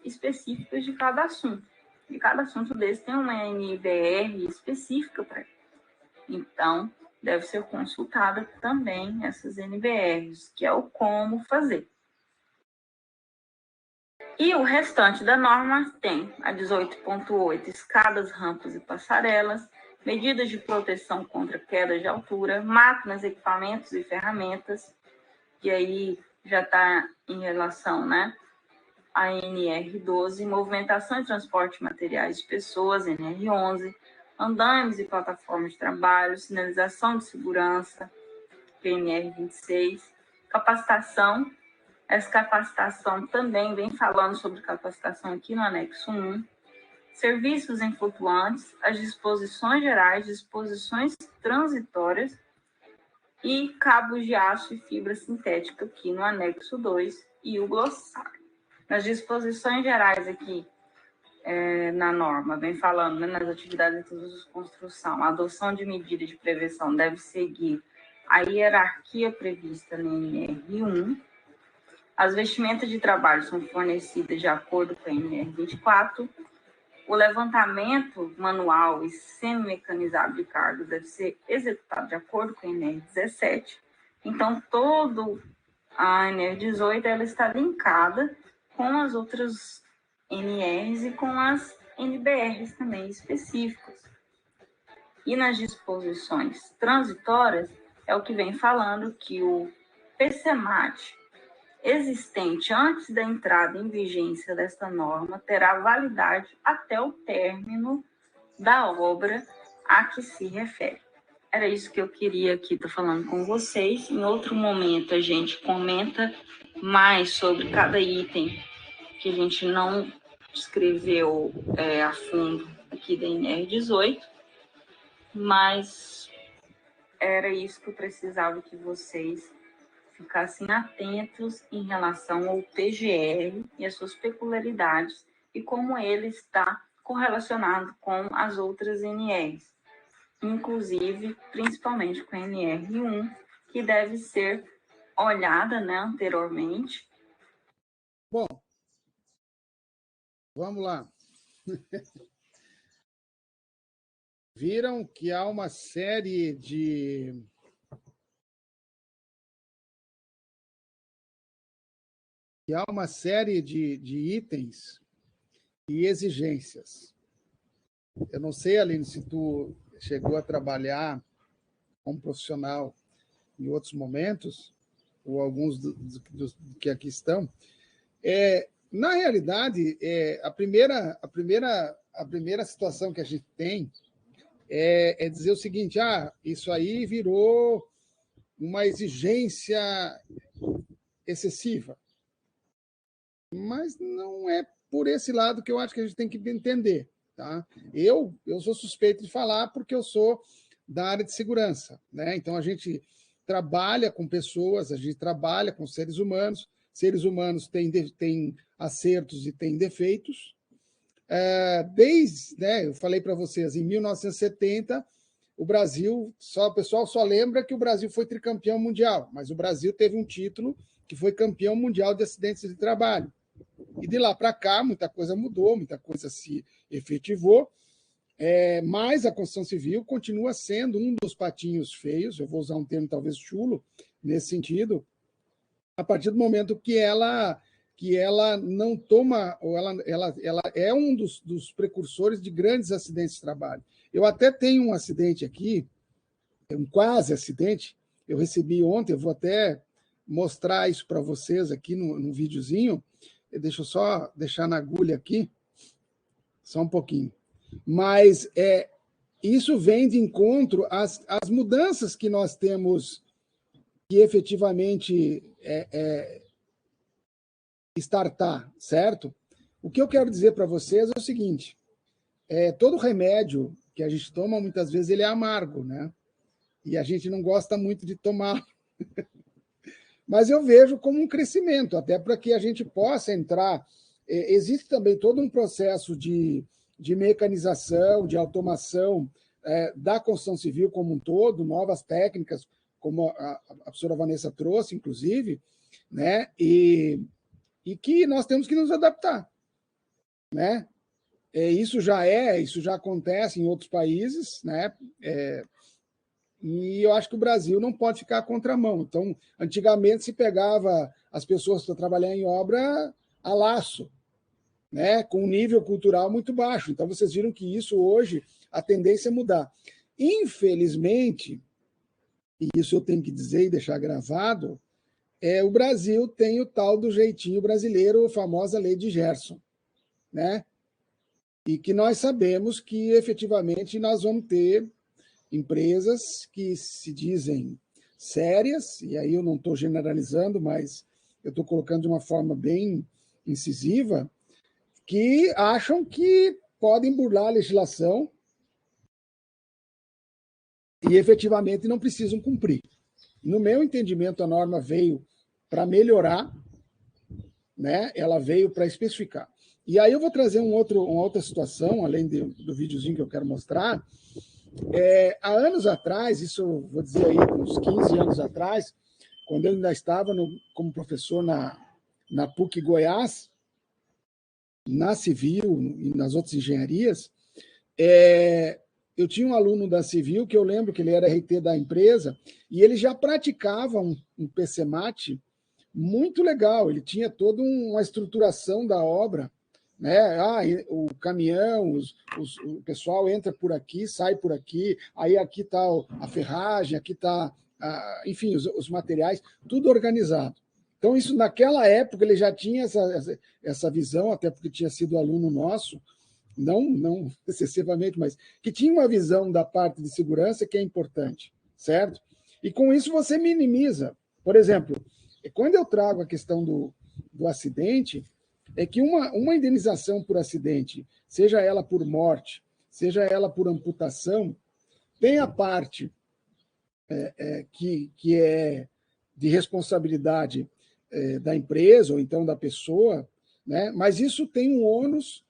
específicas de cada assunto. E cada assunto desse tem uma NBR específica para ele. Então, deve ser consultada também essas NBRs, que é o como fazer. E o restante da norma tem a 18.8, escadas, rampas e passarelas, medidas de proteção contra queda de altura, máquinas, equipamentos e ferramentas, que aí já está em relação, né, a NR12, movimentação e transporte de materiais de pessoas, NR11, andames e plataformas de trabalho, sinalização de segurança, PNR26, capacitação. Essa capacitação também vem falando sobre capacitação aqui no anexo 1, serviços em flutuantes, as disposições gerais, disposições transitórias e cabos de aço e fibra sintética aqui no anexo 2 e o glossário. Nas disposições gerais aqui, na norma, vem falando, né, nas atividades de construção, a adoção de medidas de prevenção deve seguir a hierarquia prevista no NR1. As vestimentas de trabalho são fornecidas de acordo com a NR24. O levantamento manual e semi-mecanizado de cargas deve ser executado de acordo com a NR17. Então, todo a NR18 ela está linkada com as outras NRs e com as NBRs também específicas. E nas disposições transitórias, é o que vem falando que o PCMAT existente antes da entrada em vigência desta norma terá validade até o término da obra a que se refere. Era isso que eu queria aqui estar falando com vocês. Em outro momento, a gente comenta mais sobre cada item que a gente não escreveu a fundo aqui da NR18, mas era isso que eu precisava que vocês ficassem atentos em relação ao PGR e as suas peculiaridades e como ele está correlacionado com as outras NRs, inclusive, principalmente com a NR1, que deve ser olhada, né, anteriormente. Bom, vamos lá. Viram que há uma série de itens e exigências. Eu não sei, Aline, se tu chegou a trabalhar como profissional em outros momentos, ou alguns dos que aqui estão. Na realidade, a primeira situação que a gente tem é dizer o seguinte: isso aí virou uma exigência excessiva. Mas não é por esse lado que eu acho que a gente tem que entender. Tá? Eu sou suspeito de falar porque eu sou da área de segurança. Né? Então, a gente trabalha com pessoas, a gente trabalha com seres humanos. Seres humanos têm acertos e têm defeitos. Eu falei para vocês, em 1970, o Brasil, o pessoal só lembra que o Brasil foi tricampeão mundial, mas o Brasil teve um título que foi campeão mundial de acidentes de trabalho. E de lá para cá, muita coisa mudou, muita coisa se efetivou, mas a Constituição Civil continua sendo um dos patinhos feios, eu vou usar um termo talvez chulo, nesse sentido, a partir do momento que ela não toma, ou ela é um dos precursores de grandes acidentes de trabalho. Eu até tenho um acidente aqui, um quase acidente, eu recebi ontem, eu vou até mostrar isso para vocês aqui no videozinho. Deixa eu só deixar na agulha aqui, só um pouquinho. Mas isso vem de encontro às mudanças que nós temos que efetivamente startar, certo? O que eu quero dizer para vocês é o seguinte: todo remédio que a gente toma, muitas vezes, ele é amargo, né? E a gente não gosta muito de tomar. Mas eu vejo como um crescimento, até para que a gente possa entrar. Existe também todo um processo de de mecanização, de automação da construção civil como um todo, novas técnicas, como a professora Vanessa trouxe, inclusive, né? E que nós temos que nos adaptar, né? Isso já acontece em outros países, né? E eu acho que o Brasil não pode ficar à contramão. Então, antigamente se pegava as pessoas para trabalhar em obra a laço, né? Com um nível cultural muito baixo. Então, vocês viram que isso hoje, a tendência é mudar. Infelizmente, e isso eu tenho que dizer e deixar gravado, o Brasil tem o tal do jeitinho brasileiro, a famosa lei de Gerson, né? E que nós sabemos que, efetivamente, nós vamos ter empresas que se dizem sérias, e aí eu não estou generalizando, mas eu estou colocando de uma forma bem incisiva, que acham que podem burlar a legislação e efetivamente não precisam cumprir. No meu entendimento, a norma veio para melhorar, né? Ela veio para especificar. E aí eu vou trazer uma outra situação, além do videozinho que eu quero mostrar. Há anos atrás, isso eu vou dizer aí, uns 15 anos atrás, quando eu ainda estava como professor na PUC Goiás, na Civil e nas outras engenharias, eu tinha um aluno da Civil que eu lembro que ele era RT da empresa e ele já praticava um PCMAT muito legal, ele tinha toda uma estruturação da obra, né? O caminhão, o pessoal entra por aqui, sai por aqui, aí aqui está a ferragem, aqui está, enfim, os materiais, tudo organizado. Então, isso naquela época ele já tinha essa visão, até porque tinha sido aluno nosso, não excessivamente, mas que tinha uma visão da parte de segurança que é importante, certo? E com isso você minimiza. Por exemplo, quando eu trago a questão do acidente, é que uma indenização por acidente, seja ela por morte, seja ela por amputação, tem a parte que é de responsabilidade da empresa ou então da pessoa, né? Mas isso tem um ônus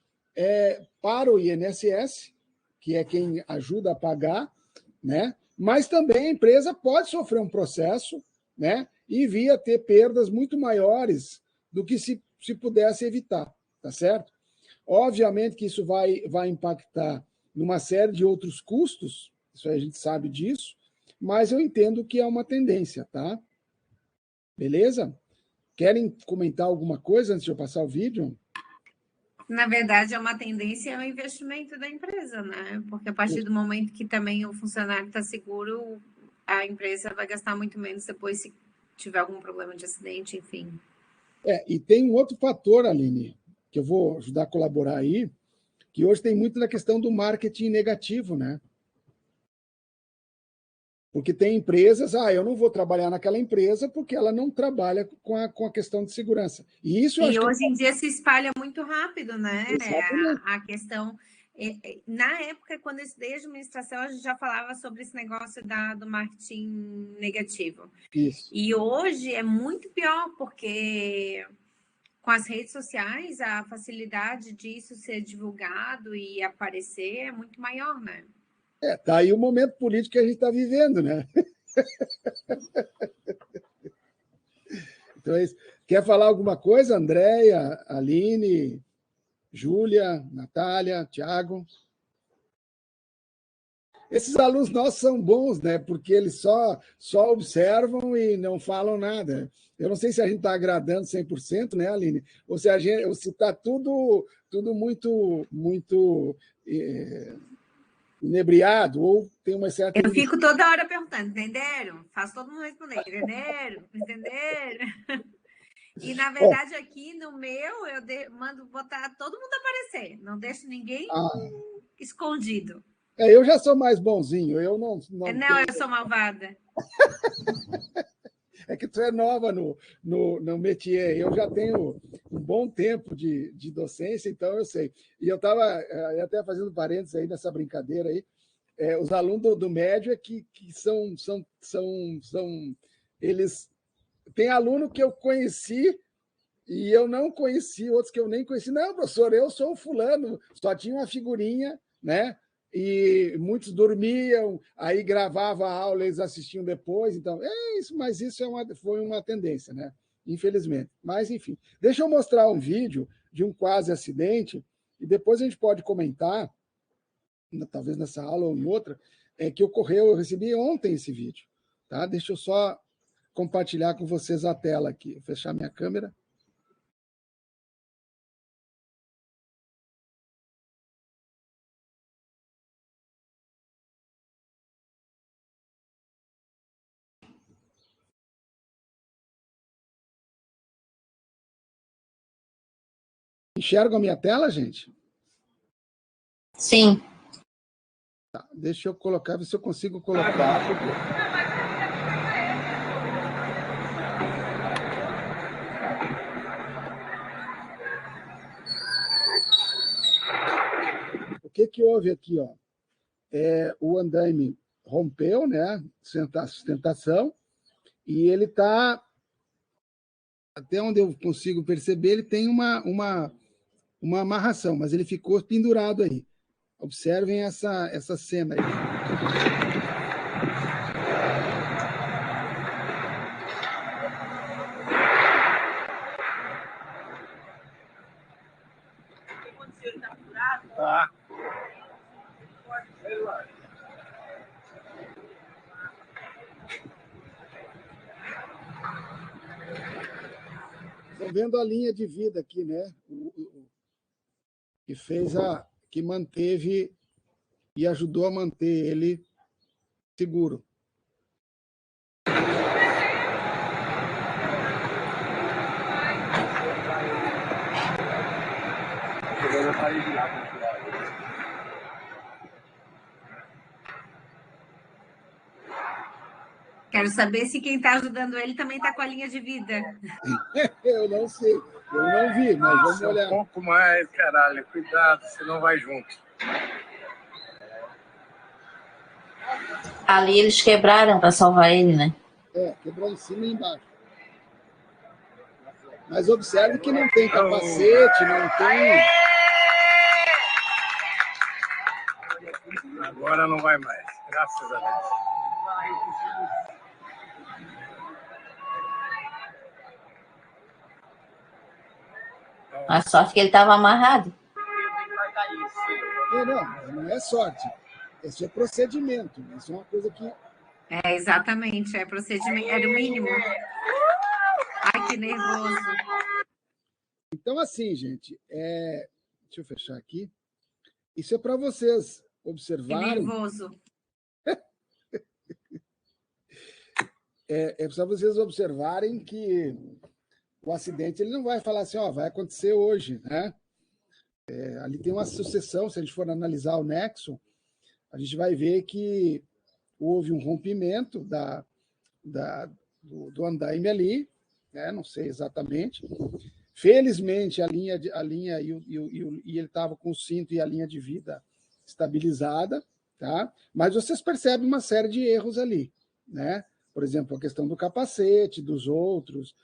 para o INSS, que é quem ajuda a pagar, né? Mas também a empresa pode sofrer um processo, né? E vir a ter perdas muito maiores do que se pudesse evitar, tá certo? Obviamente que isso vai impactar numa série de outros custos, isso aí a gente sabe disso, mas eu entendo que é uma tendência, tá? Beleza? Querem comentar alguma coisa antes de eu passar o vídeo? Na verdade, é uma tendência ao investimento da empresa, né? Porque a partir do momento que também o funcionário está seguro, a empresa vai gastar muito menos depois se tiver algum problema de acidente, enfim. E tem um outro fator, Aline, que eu vou ajudar a colaborar aí, que hoje tem muito na questão do marketing negativo, né? Porque tem empresas, eu não vou trabalhar naquela empresa porque ela não trabalha com a questão de segurança. E isso eu acho hoje em dia se espalha muito rápido, né? Exatamente. A questão. Na época, quando eu estudei administração, a gente já falava sobre esse negócio do marketing negativo. Isso. E hoje é muito pior, porque com as redes sociais, a facilidade disso ser divulgado e aparecer é muito maior, né? Tá aí o momento político que a gente está vivendo, né? Então, quer falar alguma coisa, Andréia, Aline, Júlia, Natália, Tiago? Esses alunos nossos são bons, né? Porque eles só observam e não falam nada. Eu não sei se a gente está agradando 100%, né, Aline? Ou se está tudo muito inebriado, ou tem uma certa... Eu fico toda hora perguntando, entenderam? Faço todo mundo responder, entenderam? Entenderam? E, na verdade, aqui no meu, eu mando botar todo mundo aparecer. Não deixo ninguém escondido. Eu já sou mais bonzinho. Eu não eu sou malvada. É que tu é nova no métier. Eu já tenho um bom tempo de docência, então eu sei. E eu estava até fazendo parênteses aí nessa brincadeira aí. Os alunos do médio que são eles... Tem aluno que eu conheci E eu não conheci, outros que eu nem conheci. Não, professor, eu sou o fulano, só tinha uma figurinha, né? E muitos dormiam, aí gravava a aula, eles assistiam depois. Então, é isso, mas isso foi uma tendência, né? Infelizmente. Mas, enfim, deixa eu mostrar um vídeo de um quase acidente, e depois a gente pode comentar, talvez nessa aula ou em outra, que ocorreu, eu recebi ontem esse vídeo. Tá? Deixa eu só compartilhar com vocês a tela aqui. Vou fechar minha câmera. Enxergam a minha tela, gente? Sim. Tá, deixa eu colocar, ver se eu consigo colocar. O que houve aqui? Ó? O andaime rompeu, né? A sustentação, e ele está, até onde eu consigo perceber, ele tem uma amarração, mas ele ficou pendurado aí. Observem essa cena aí. Tá. Estão vendo a linha de vida aqui, né? Que manteve e ajudou a manter ele seguro. Quero saber se quem está ajudando ele também está com a linha de vida. Eu não sei, eu não vi, mas vamos olhar. Um pouco mais, caralho, cuidado, senão vai junto. Ali eles quebraram para salvar ele, né? Quebrou em cima e embaixo. Mas observe que não tem capacete, não tem... Agora não vai mais, graças a Deus. A sorte que ele estava amarrado. Não é sorte. Isso é procedimento. Isso é uma coisa que... Exatamente, é procedimento, era o mínimo. Ai, que nervoso. Então, assim, gente, deixa eu fechar aqui. Isso é para vocês observarem... Que nervoso. É para vocês observarem que o acidente ele não vai falar assim, vai acontecer hoje, né? Ali tem uma sucessão, se a gente for analisar o nexo, a gente vai ver que houve um rompimento do andaime ali, né? Não sei exatamente. Felizmente, a linha e ele estava com o cinto e a linha de vida estabilizada, tá? Mas vocês percebem uma série de erros ali, né? Por exemplo, a questão do capacete, dos outros,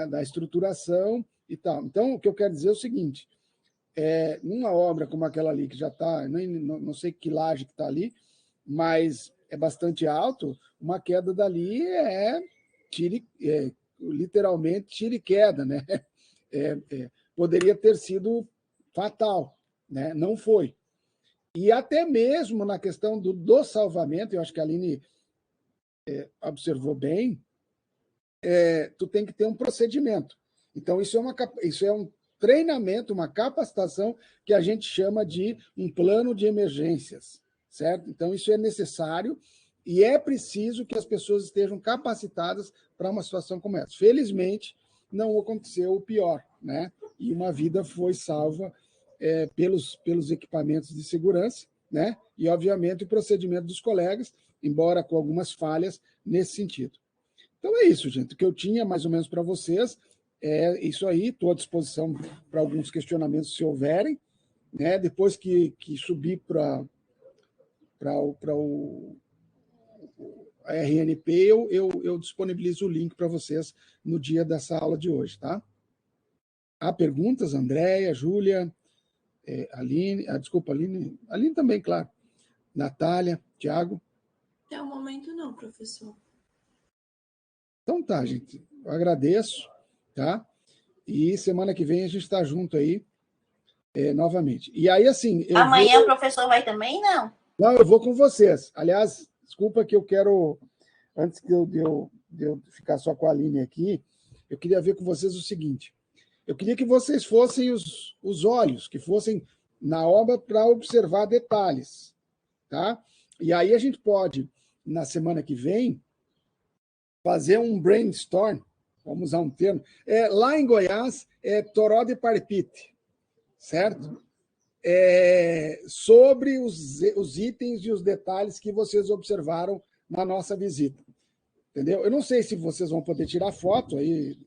da estruturação e tal. Então, o que eu quero dizer é o seguinte, numa obra como aquela ali, que já está, não sei que laje que está ali, mas é bastante alto, uma queda dali literalmente tira e queda, né? Poderia ter sido fatal, né? Não foi. E até mesmo na questão do salvamento, eu acho que a Aline observou bem, tu tem que ter um procedimento. Então, isso é um treinamento, uma capacitação que a gente chama de um plano de emergências, certo? Então, isso é necessário e é preciso que as pessoas estejam capacitadas para uma situação como essa. Felizmente, não aconteceu o pior, né? E uma vida foi salva pelos equipamentos de segurança, né? E, obviamente, o procedimento dos colegas, embora com algumas falhas nesse sentido. Então é isso, gente. O que eu tinha mais ou menos para vocês é isso aí. Estou à disposição para alguns questionamentos, se houverem, né? Depois que subir para o RNP, eu disponibilizo o link para vocês no dia dessa aula de hoje, tá? Há perguntas, Andréia, Júlia, Aline, desculpa, Aline também, claro. Natália, Tiago. Até o momento não, professor. Então tá, gente. Eu agradeço, tá? E semana que vem a gente está junto aí novamente. E aí, assim... Amanhã o professor vai também, não? Não, eu vou com vocês. Aliás, desculpa que eu quero... Antes de eu ficar só com a Aline aqui, eu queria ver com vocês o seguinte. Eu queria que vocês fossem os olhos, que fossem na obra para observar detalhes, tá? E aí a gente pode, na semana que vem, fazer um brainstorm, vamos usar um termo, lá em Goiás, toró de parpite, certo? Sobre os itens e os detalhes que vocês observaram na nossa visita, entendeu? Eu não sei se vocês vão poder tirar foto, aí,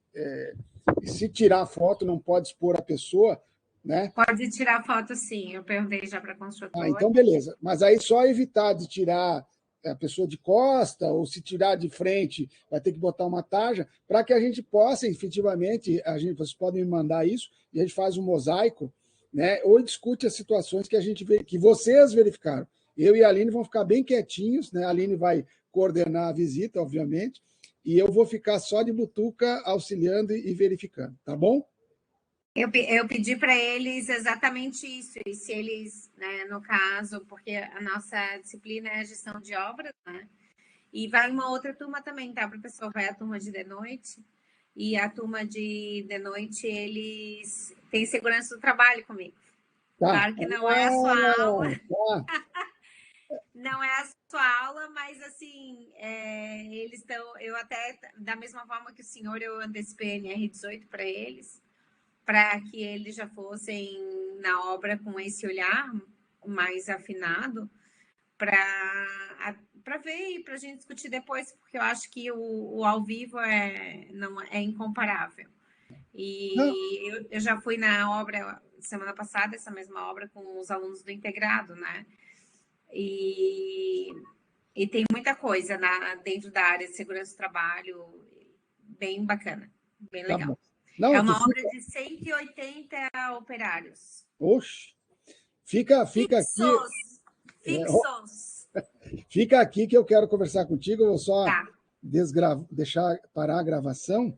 e se tirar foto não pode expor a pessoa, né? Pode tirar foto, sim, eu perguntei já para a construtora. Então beleza, mas aí só evitar de tirar a pessoa de costa, ou se tirar de frente, vai ter que botar uma tarja, para que a gente possa, efetivamente, vocês podem me mandar isso, e a gente faz um mosaico, né? Ou discute as situações que vocês verificaram. Eu e a Aline vão ficar bem quietinhos, né? A Aline vai coordenar a visita, obviamente, e eu vou ficar só de butuca auxiliando e verificando, tá bom? Eu pedi para eles exatamente isso, e se eles, né, no caso, porque a nossa disciplina é a gestão de obras, né? E vai uma outra turma também, tá, professor? Vai a turma de noite, e a turma de noite, eles têm segurança do trabalho comigo. Tá. Claro que não é a sua aula. Tá. Não é a sua aula, mas assim, eles estão. Eu até, da mesma forma que o senhor, eu antecipei NR18 para eles, para que eles já fossem na obra com esse olhar mais afinado, para ver e para a gente discutir depois, porque eu acho que o ao vivo não é incomparável. E eu já fui na obra semana passada, essa mesma obra, com os alunos do integrado, né? E tem muita coisa dentro da área de segurança do trabalho, bem bacana, bem legal. Tá. Não, é uma obra de 180 operários. Oxe, fica aqui. Fixos. Fica aqui que eu quero conversar contigo. Eu vou só deixar parar a gravação.